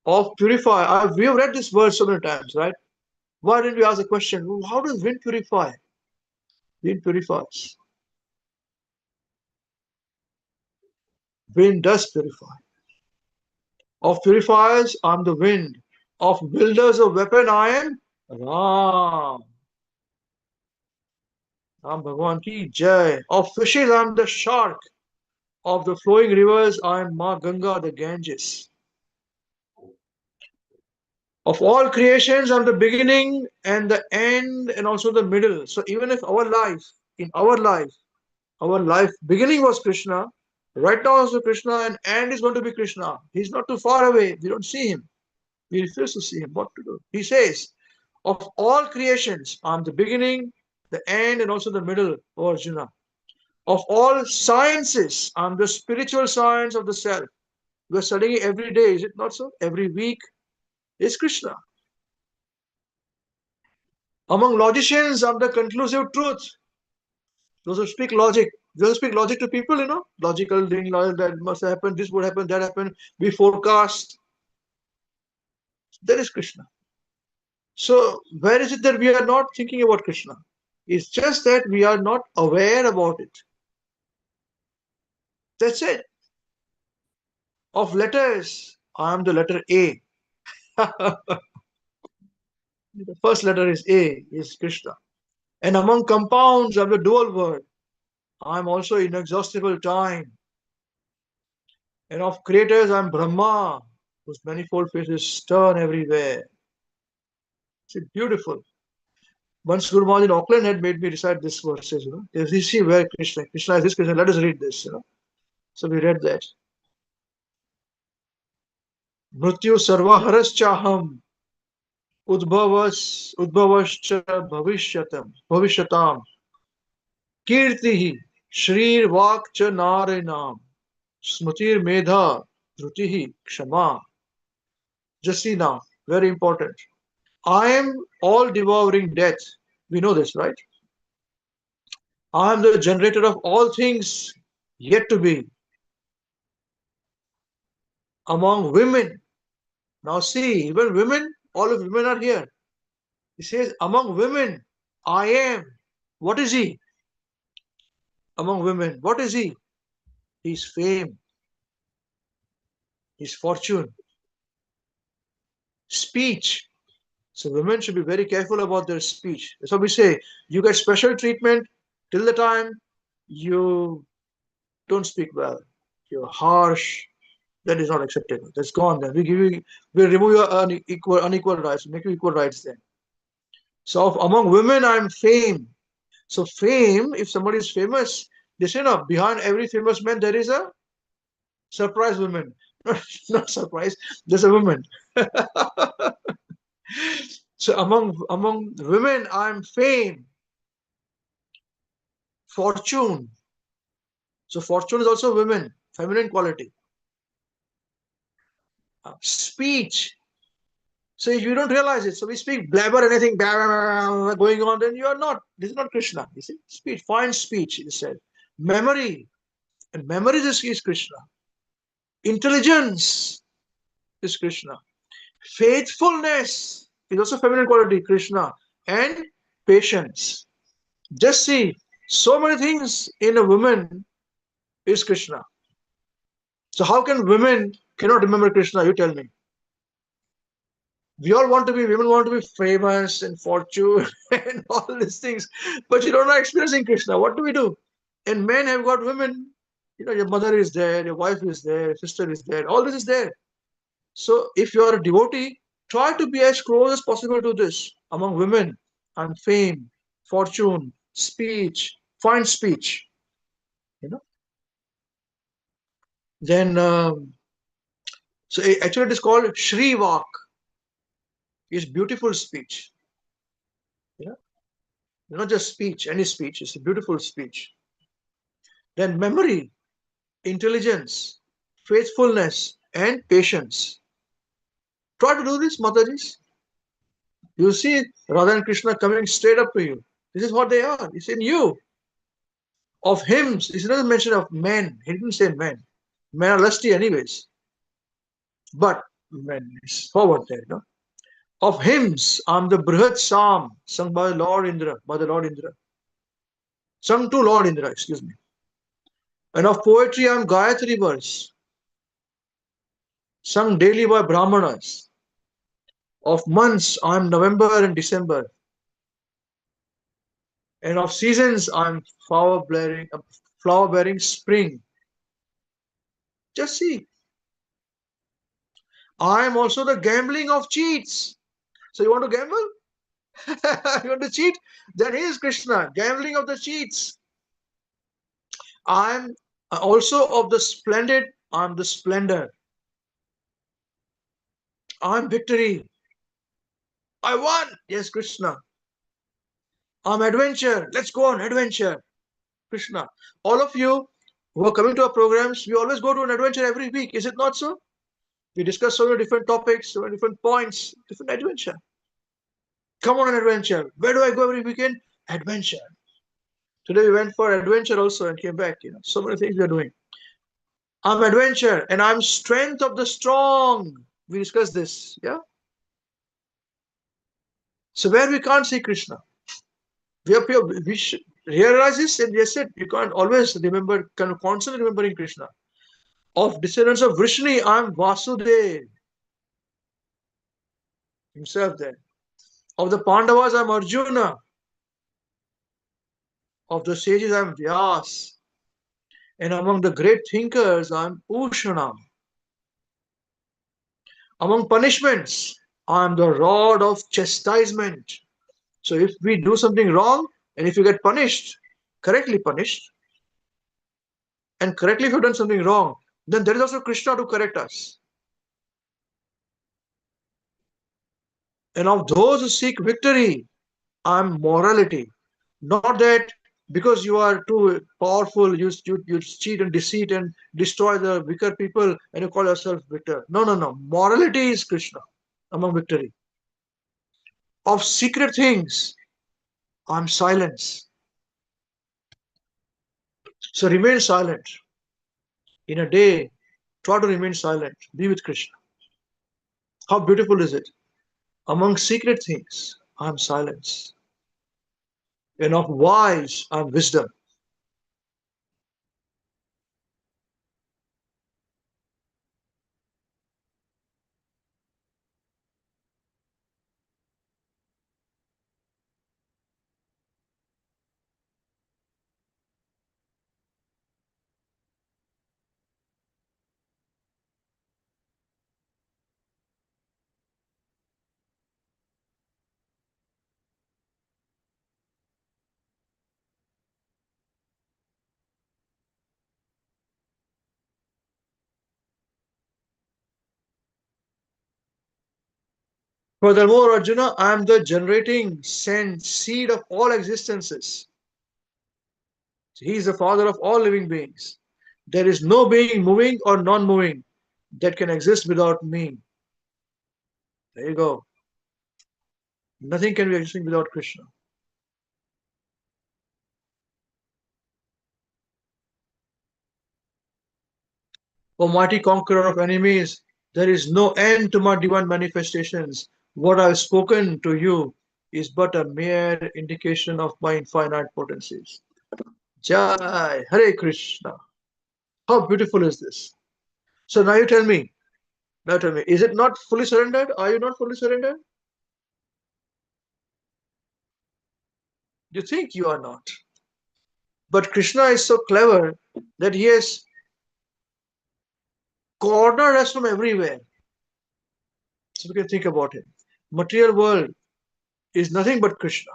Of purify. We have read this word so many times, right? Why didn't we ask the question, how does wind purify? Wind purifies. Wind does purify. Of purifiers, I'm the wind. Of builders of weapon, I am Ram. Ram Bhagwan ki Jai. Of fishes, I'm the shark. Of the flowing rivers, I am Ma Ganga, the Ganges. Of all creations, I'm the beginning and the end and also the middle. So even if our life beginning was Krishna, right now is Krishna, and end is going to be Krishna. He's not too far away. We don't see him. We refuse to see him. What to do? He says, of all creations, I'm the beginning, the end, and also the middle, O Arjuna. Of all sciences, I'm the spiritual science of the self. We're studying it every day, is it not so? Every week is Krishna. Among logicians, I'm the conclusive truth. Those who speak logic, those who speak logic to people, logical thing, that must happen, this would happen, that happen, we forecast. That is Krishna. So where is it that we are not thinking about Krishna? It's just that we are not aware about it. That's it. Of letters, I am the letter A. The first letter is A, is Krishna. And among compounds, I'm the dual word. I'm also inexhaustible time. And of creators, I'm Brahma, whose manifold faces turn everywhere. It's beautiful. Once Guru Maharaj in Auckland had made me recite this verses, You see where Krishna is this Krishna, let us read this, So we read that. Mrityu sarvaharashchaham udbhavascha bhavishyatam kirtihi shrir vakcha narinam smritir medha dhrutihi kshama. Just see now, very important. I am all devouring death. We know this, right? I am the generator of all things yet to be. Among women, now see, even women, all of women are here. He says, among women, I am. What is he? Among women, what is he? He's fame, he's fortune, speech. So women should be very careful about their speech. That's what we say. You get special treatment till the time you don't speak well. You're harsh. That is not acceptable. That's gone then. We remove your unequal rights, make you equal rights then. So among women, I'm fame. So fame, if somebody is famous, they say no, behind every famous man there is a surprise woman. Not surprise, there's a woman. So among women, I'm fame, fortune. So fortune is also women, feminine quality. Speech. So if you don't realize it, so we speak blabber anything going on, then you are not. This is not Krishna. You see, speech, fine speech. He said, memory, and memory is Krishna. Intelligence is Krishna. Faithfulness is also feminine quality, Krishna, and patience. Just see, so many things in a woman is Krishna. So how can women cannot remember Krishna? You tell me. Women want to be famous and fortune and all these things, but you don't know experiencing Krishna. What do we do? And men have got women, your mother is there, your wife is there, your sister is there, all this is there. So if you are a devotee, try to be as close as possible to this. Among women, and fame, fortune, speech, fine speech. Then, so actually it is called Shri Vak. It's beautiful speech. Not just speech, any speech. It's a beautiful speech. Then memory, intelligence, faithfulness, and patience. Try to do this, Matajis. You see Radha and Krishna coming straight up to you. This is what they are. It's in you. Of hymns, it's not a mention of men. He didn't say men. Men are lusty anyways. But men is forward there, no? Of hymns, I'm the Brihat Psalm sung by Lord Indra, sung to Lord Indra, excuse me. And of poetry, I'm Gayatri verse, sung daily by Brahmanas. Of months, I'm November and December. And of seasons, I'm flower-bearing spring. Just see. I'm also the gambling of cheats. So you want to gamble? You want to cheat? Then he is Krishna, gambling of the cheats. I'm also of the splendid, I'm the splendor. I'm victory. I won. Yes, Krishna. I'm adventure. Let's go on adventure. Krishna. All of you who are coming to our programs, we always go to an adventure every week. Is it not so? We discuss so many different topics, so many different points, different adventure. Come on an adventure. Where do I go every weekend? Adventure. Today we went for adventure also and came back. So many things we are doing. I'm adventure and I'm strength of the strong. We discussed this, yeah. So where we can't see Krishna, we should realize this, and yes, you can't always remember, constantly remembering Krishna. Of descendants of Vrishni, I'm Vasudev himself there. Of the Pandavas, I'm Arjuna. Of the sages, I'm Vyas. And among the great thinkers, I'm Ushana. Among punishments, I'm the rod of chastisement. So if we do something wrong, and if you get punished, correctly punished, and correctly if you've done something wrong, then there is also Krishna to correct us. And of those who seek victory, I'm morality. Not that because you are too powerful, you cheat and deceit and destroy the weaker people and you call yourself victor. No, no, no. Morality is Krishna among victory. Of secret things, I'm silence. So remain silent. In a day, try to remain silent. Be with Krishna. How beautiful is it? Among secret things, I'm silence. And of wise, I'm wisdom. Furthermore, Arjuna, I am the generating seed of all existences. He is the father of all living beings. There is no being moving or non-moving that can exist without me. There you go. Nothing can be existing without Krishna. O mighty conqueror of enemies, there is no end to my divine manifestations. What I have spoken to you is but a mere indication of my infinite potencies. Jai Hare Krishna. How beautiful is this? So now tell me, is it not fully surrendered? Are you not fully surrendered? You think you are not. But Krishna is so clever that he has cornered us from everywhere. So we can think about him. Material world is nothing but Krishna.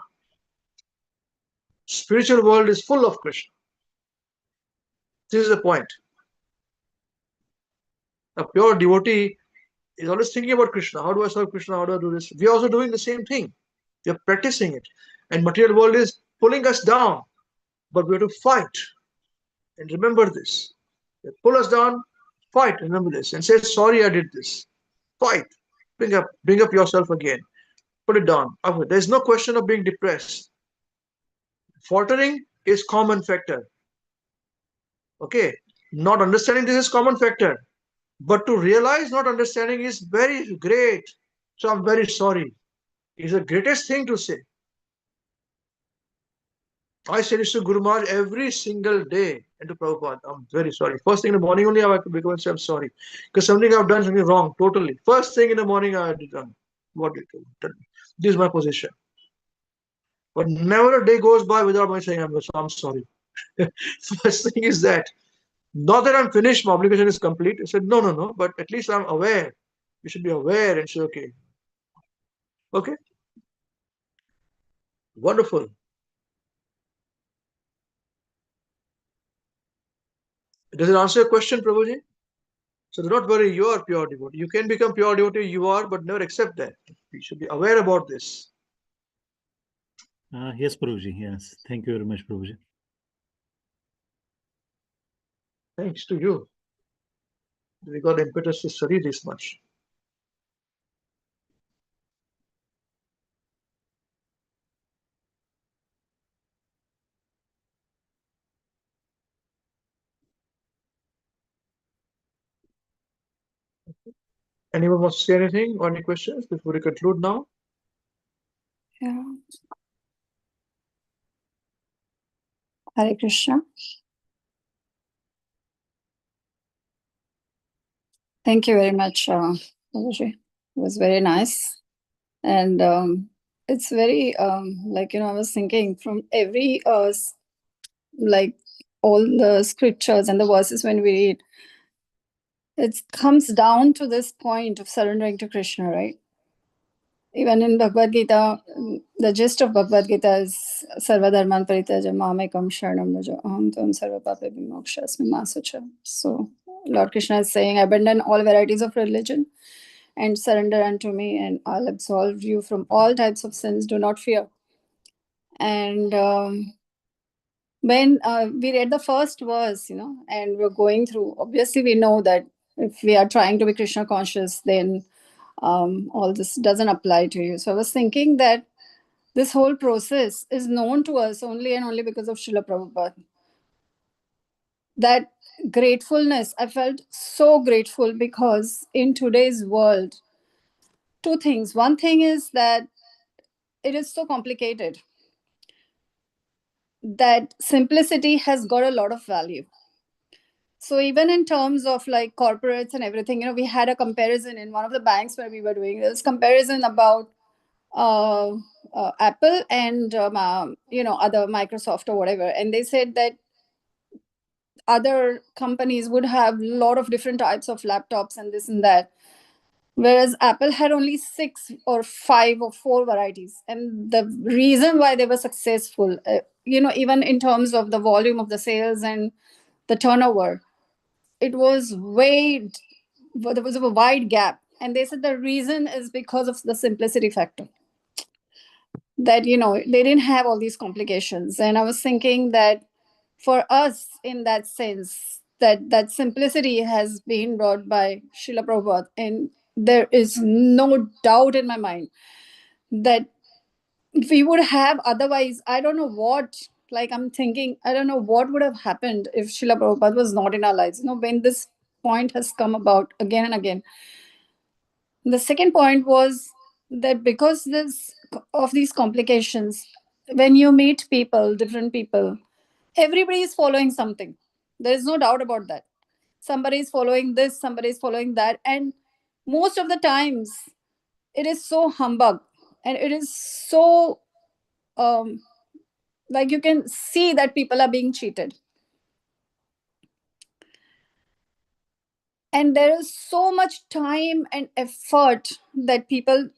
Spiritual world is full of Krishna. This is the point. A pure devotee is always thinking about Krishna. How do I serve Krishna? How do I do this? We are also doing the same thing. We are practicing it. And material world is pulling us down. But we have to fight. And remember this. They pull us down, fight, remember this. And say, sorry I did this. Fight. Bring up yourself again. Put it down. There's no question of being depressed. Faltering is common factor. Okay, not understanding this is common factor, but to realize not understanding is very great. So I'm very sorry. It's the greatest thing to say. I say this to Guru Maharaj every single day and to Prabhupada. I'm very sorry. First thing in the morning only I have to become and say I'm sorry. Because something I've done something wrong, totally. First thing in the morning I had done. What did you tell me? This is my position. But never a day goes by without my saying I'm sorry. First thing is that. Not that I'm finished, my obligation is complete. I said, no, but at least I'm aware. You should be aware and say, okay. Okay. Wonderful. Does it answer your question, Prabhuji? So do not worry, you are pure devotee. You can become pure devotee, you are, but never accept that. We should be aware about this. Yes, Prabhuji. Yes. Thank you very much, Prabhuji. Thanks to you. We got impetus to study this much. Anyone wants to say anything or any questions before we conclude now? Yeah. Hare Krishna. Thank you very much, Prabhuji. It was very nice. And it's very, like, I was thinking from every, like, all the scriptures and the verses when we read, it comes down to this point of surrendering to Krishna, right? Even in Bhagavad Gita, the gist of Bhagavad Gita is Sarva Dharman Paritaja Mamekam Sharanam Vraja Aham Tvam Sarva Pape Vimokshasmi Ma Sucha. So Lord Krishna is saying, abandon all varieties of religion and surrender unto me, and I'll absolve you from all types of sins. Do not fear. And when we read the first verse, and we're going through, obviously we know that if we are trying to be Krishna conscious, then all this doesn't apply to you. So I was thinking that this whole process is known to us only and only because of Srila Prabhupada. That gratefulness, I felt so grateful because in today's world, two things. One thing is that it is so complicated that simplicity has got a lot of value. So even in terms of like corporates and everything, we had a comparison in one of the banks where we were doing this comparison about Apple and other Microsoft or whatever, and they said that other companies would have a lot of different types of laptops and this and that, whereas Apple had only 6 or 5 or 4 varieties. And the reason why they were successful, even in terms of the volume of the sales and the turnover, it was there was a wide gap. And they said the reason is because of the simplicity factor, that they didn't have all these complications. And I was thinking that for us, in that sense, that simplicity has been brought by Srila Prabhupada, and there is no doubt in my mind that if we would have otherwise, I don't know what, like I'm thinking, I don't know what would have happened if Srila Prabhupada was not in our lives, when this point has come about again and again. The second point was that because of these complications, when you meet people, different people, everybody is following something. There is no doubt about that. Somebody is following this, somebody is following that. And most of the times, it is so humbug. And it is so, like you can see that people are being cheated. And there is so much time and effort that people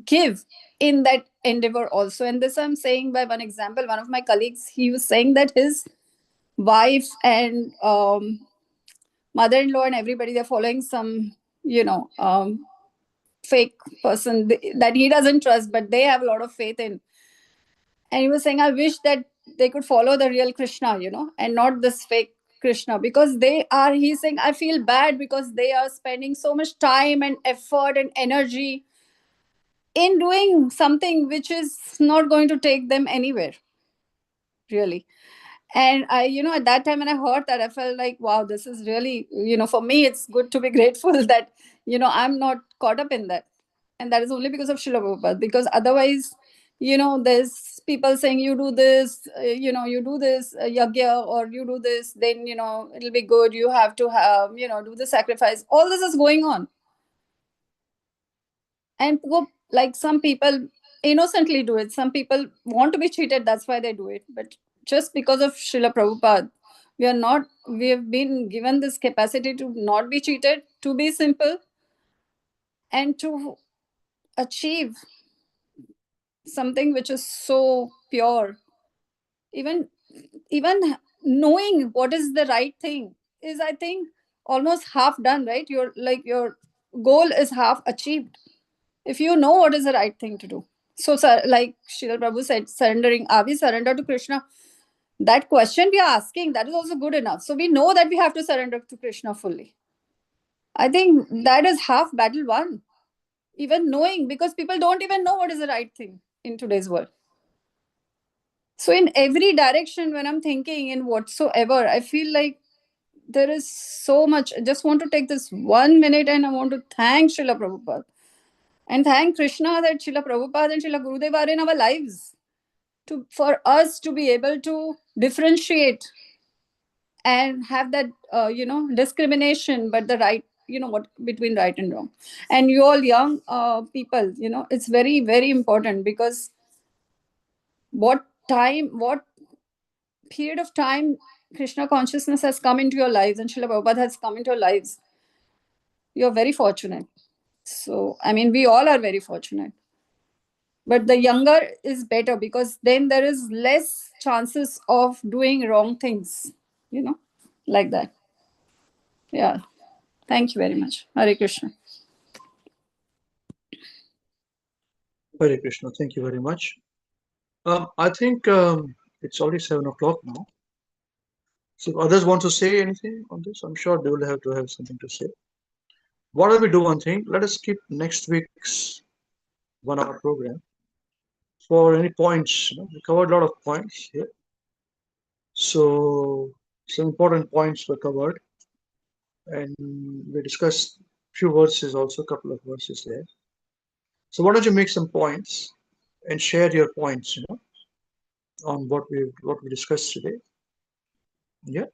give in that endeavor also. And this I'm saying by one example. One of my colleagues, he was saying that his wife and mother-in-law and everybody, they're following some fake person that he doesn't trust, but they have a lot of faith in. And he was saying, I wish that they could follow the real Krishna, and not this fake Krishna, because he's saying, I feel bad because they are spending so much time and effort and energy in doing something which is not going to take them anywhere, really. And I, at that time when I heard that, I felt like, wow, this is really, for me, it's good to be grateful that, I'm not caught up in that. And that is only because of Srila Prabhupada. Because otherwise, there's people saying, you do this, you do this yagya, or you do this, then, it'll be good. You have to have, do the sacrifice. All this is going on. And like some people innocently do it. Some people want to be cheated. That's why they do it. But just because of Srila Prabhupada, we have been given this capacity to not be cheated, to be simple, and to achieve something which is so pure. Even knowing what is the right thing is, I think, almost half done, right? Your goal is half achieved if you know what is the right thing to do. So, sir, like Srila Prabhu said, surrendering, are we surrender to Krishna? That question we are asking, that is also good enough. So we know that we have to surrender to Krishna fully. I think that is half battle won. Even knowing, because people don't even know what is the right thing in today's world. So in every direction, when I'm thinking in whatsoever, I feel like there is so much. I just want to take this 1 minute and I want to thank Srila Prabhupada. And thank Krishna that Srila Prabhupada and Srila Gurudev are in our lives for us to be able to differentiate and have that, discrimination, but the right, what between right and wrong. And you all young people, it's very, very important, because what period of time Krishna consciousness has come into your lives and Srila Prabhupada has come into your lives, you're very fortunate. So, I mean, we all are very fortunate. But the younger is better, because then there is less chances of doing wrong things, like that. Yeah. Thank you very much. Hare Krishna. Hare Krishna. Thank you very much. I think it's already 7 o'clock now. So if others want to say anything on this, I'm sure they will have to have something to say. Why don't we do one thing? Let us keep next week's 1 hour program for any points. We covered a lot of points here. So some important points were covered. And we discussed few verses also, a couple of verses there. So why don't you make some points and share your points, on what we discussed today. Yeah.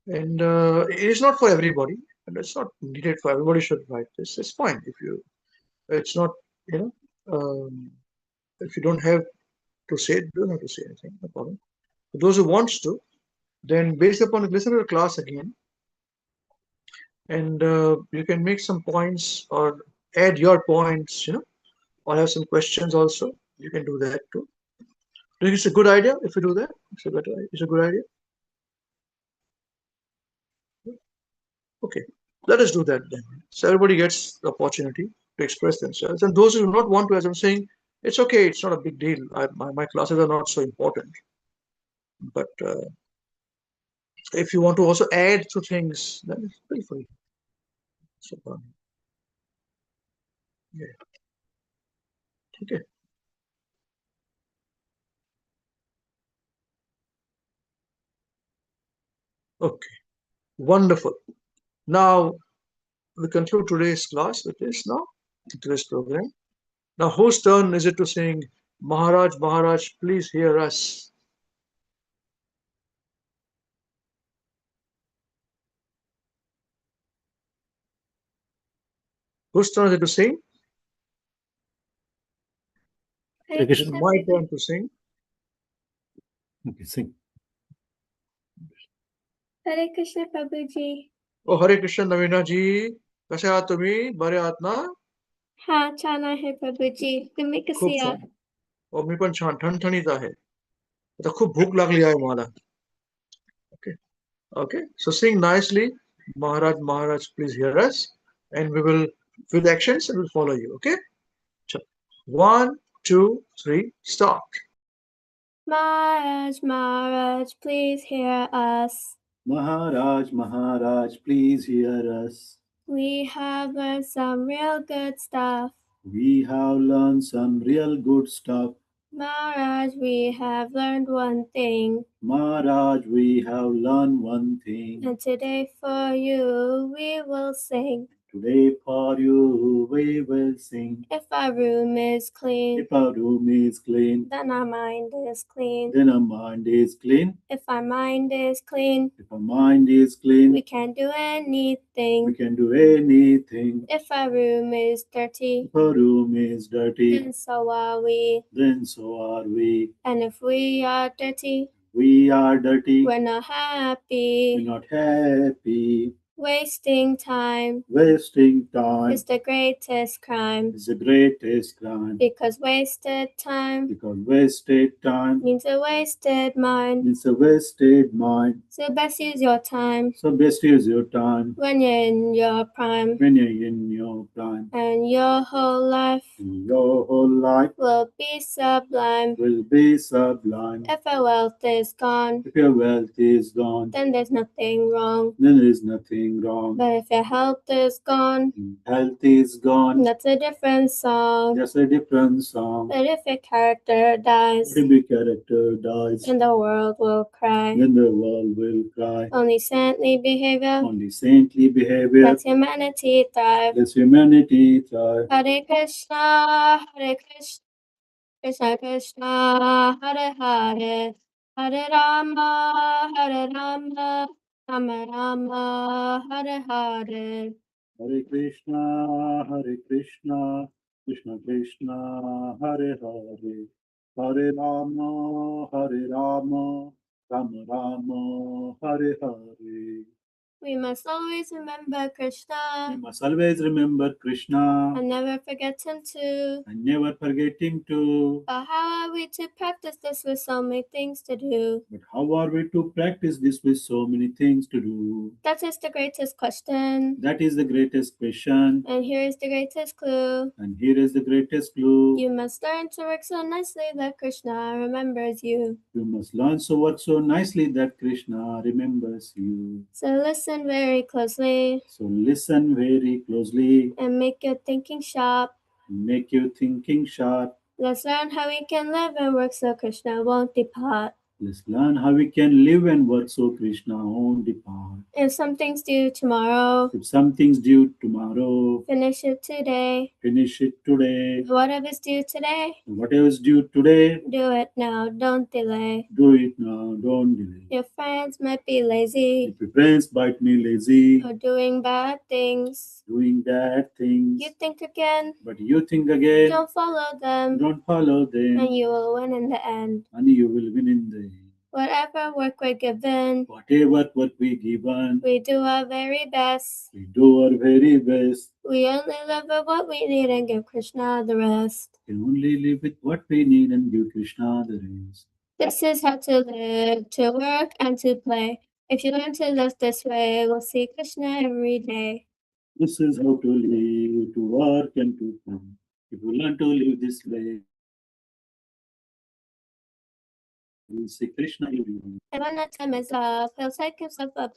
And it is not for everybody, and it's not needed for everybody should write this. It's fine if you, it's not, if you don't have to say it, you don't have to say anything, no problem. For those who wants to, then based upon it, listen to the class again, and you can make some points or add your points, or have some questions also. You can do that too. Do you think it's a good idea if you do that? It's a good idea. Okay, let us do that then. So everybody gets the opportunity to express themselves. And those who do not want to, as I'm saying, it's okay. It's not a big deal. My classes are not so important. But if you want to also add to things, then feel free. So, yeah. Okay. Okay. Wonderful. Now we conclude today's class with this now, today's program. Now, whose turn is it to sing Maharaj, Maharaj, please hear us? Whose turn is it to sing? Hare It is Krishna. my turn to sing. Okay, sing. Hare Krishna Prabhuji. Oh, Hare Krishna Navina ji. कसे आहात तुम्ही? बरे आहात ना? हा छान आहे प्रभूजी. तुम्ही खूप कसे आहात? छान. हो, मी पण छान ठणठणीत आहे. आता खूप भूक लागली आहे मला. Okay. Okay. So sing nicely. Maharaj, Maharaj, please hear us. And we will, with actions, and we'll follow you. Okay? 1, 2, 3, start. Maharaj, Maharaj, please hear us. Maharaj, Maharaj, please hear us. We have learned some real good stuff. We have learned some real good stuff. Maharaj, we have learned one thing. Maharaj, we have learned one thing. And today for you we will sing. Today for you we will sing. If our room is clean, If our room is clean, then our mind is clean. then our mind is clean. If our mind is clean, If our mind is clean, we can do anything. we can do anything. If our room is dirty, If our room is dirty, then so are we. then so are we. And if we are dirty, We are dirty, we're not happy. we're not happy. Wasting time Wasting time is the greatest crime. is the greatest crime. Because wasted time Because wasted time means a wasted mind. means a wasted mind. So best use your time So best use your time when you're in your prime. when you're in your prime. And your whole life Your whole life will be sublime. will be sublime. If our wealth is gone, If your wealth is gone, then there's nothing wrong. then there is nothing wrong. But if your health is gone, Health is gone, that's a different song. that's a different song. But if your character dies, If your character dies, then the world will cry. then the world will cry. Only saintly behavior Only saintly behavior lets humanity thrive. lets humanity thrive. Hare Krishna, Hare Krishna, Krishna Krishna, Hare Hare, Hare Rama, Hare Rama, Rama Rama, Hare Hare. Hare Krishna, Hare Krishna, Krishna Krishna, Hare Hare. Hare Rama, Hare Rama, Rama Rama, Hare Hare. We must always remember We Krishna must always remember Krishna and never forget him too. and never forget him too. But how are we to practice this with so many things to do? But how are we to practice this with so many things to do? That is the greatest question. That is the greatest question, And here is the greatest clue. and here is the greatest clue. You must learn to work so nicely that Krishna remembers you. You must learn to work so nicely that Krishna remembers you. So listen very closely So listen very closely and make your thinking sharp. and make your thinking sharp. Let's learn how we can live and work so Krishna won't depart. Let's learn how we can live and work so Krishna won't depart. If something's due tomorrow, If something's due tomorrow, finish it today. finish it today. Whatever's due today, Whatever's due today, do it now, don't delay. do it now, don't delay. Your friends might be lazy If your friends bite me lazy, or doing bad things. doing bad things, You think again, but you think again, don't follow them, don't follow them, and you will win in the end. and you will win in the end. Whatever work we're given, Whatever what we given, we do our very best. we do our very best. We only live with what we need and give Krishna the rest. We can only live with what we need and give Krishna the rest. This is how to live, to work and to play. If you learn to live this way, we'll see Krishna every day. This is how to live, to work and to play. If you learn to live this way, you will see Krishna every day. And when the time is up, he'll take himself up.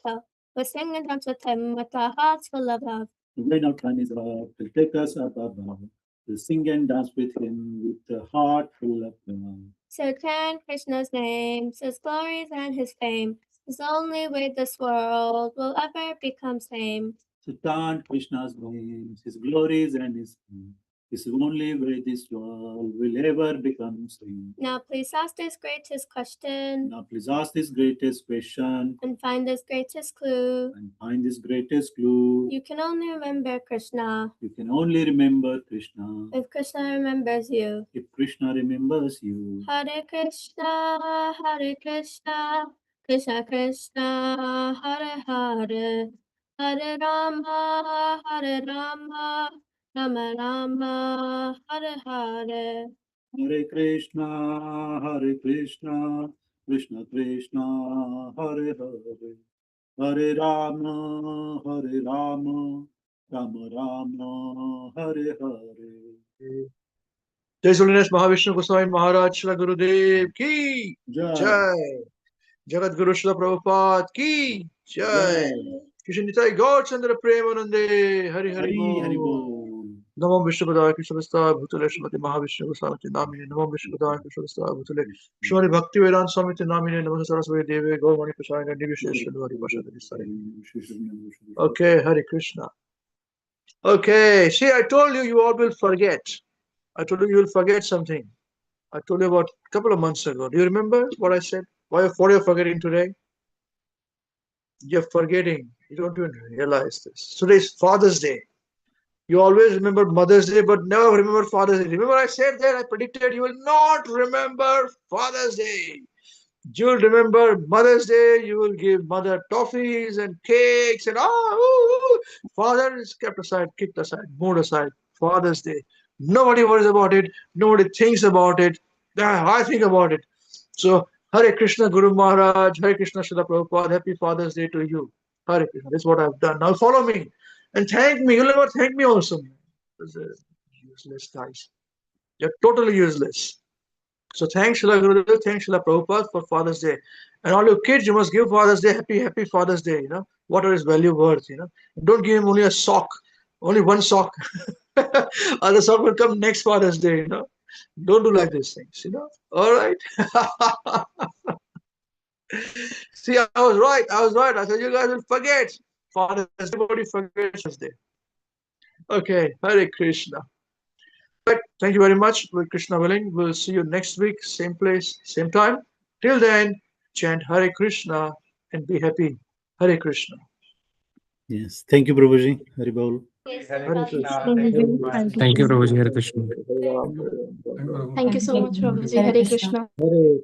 We'll sing and dance with him with our hearts full of love. When our time is up, he'll take us up above. We'll sing and dance with him with a heart full of love. So chant Krishna's names, his glories and his fame. It's the only way this world will ever become same. So chant Krishna's names, his glories and his fame. It's the only way this world will ever become sane. Now please ask this greatest question Now please ask this greatest question and find this greatest clue. and find this greatest clue. You can only remember Krishna You can only remember Krishna if Krishna remembers you. if Krishna remembers you. Hare Krishna, Hare Krishna, Krishna Krishna, Hare Hare, Hare Rama, Hare Rama, Rama Rama, Hare Hare. Hare Krishna, Hare Krishna, Krishna Krishna, Hare Hare. Hare Rama, Hare Rama, Rama Rama, Hare Hare. Jai Holiness Mahavishnu Goswami Maharaj Shila Gurudev Ki Jai. Jai. Jagat Guru Shila Prabhupada Ki Jai. Krishna Nitai Gaur Chandra Premanande Hari Hari Hari Hari Bol. Bol. Namo Vishnupadaya Krishnavastaya Bhutale Srimati Mahavishnu Goswamiti Namine Namo Vishnupadaya Krishnavastaya Bhutale Srimati Bhakti Vedanta Swamiti Namine Namo Saraswati Devi Gaurmani Prasayana Nivisheshwari Prasada Visare. Okay, Hare Krishna. Okay, see, I told you, you all will forget. I told you, you will forget something. I told you about a couple of months ago. Do you remember what I said? What you're forgetting today? You're forgetting. You don't even realize this. Today is Father's Day. You always remember Mother's Day, but never remember Father's Day. Remember I said that? I predicted you will not remember Father's Day. You will remember Mother's Day. You will give mother toffees and cakes and Father is kept aside, kicked aside, moved aside. Father's Day. Nobody worries about it. Nobody thinks about it. I think about it. So Hare Krishna Guru Maharaj, Hare Krishna Srila Prabhupada, happy Father's Day to you. Hare Krishna. This is what I've done. Now follow me and thank me. You'll never thank me also. Useless guys. You're totally useless. So thanks Srila Gurudev, thanks Srila Prabhupada for Father's Day. And all your kids, you must give Father's Day, happy Father's Day, you know, whatever is value worth, you know. Don't give him only a sock, only one sock. Other sock will come next Father's Day, you know. Don't do like these things, you know. All right. See, I was right. I said you guys will forget Father's Day. Everybody forgets Father's Day. Okay, Hare Krishna. Right, thank you very much. With Krishna willing, we'll see you next week, same place, same time. Till then, chant Hare Krishna and be happy. Hare Krishna. Yes. Thank you, Prabhuji. Hari Bol. Hare Krishna. Thank you, Prabhuji. Hare Krishna. Thank you so much, Prabhuji. Hare Hare Krishna. Krishna. Hare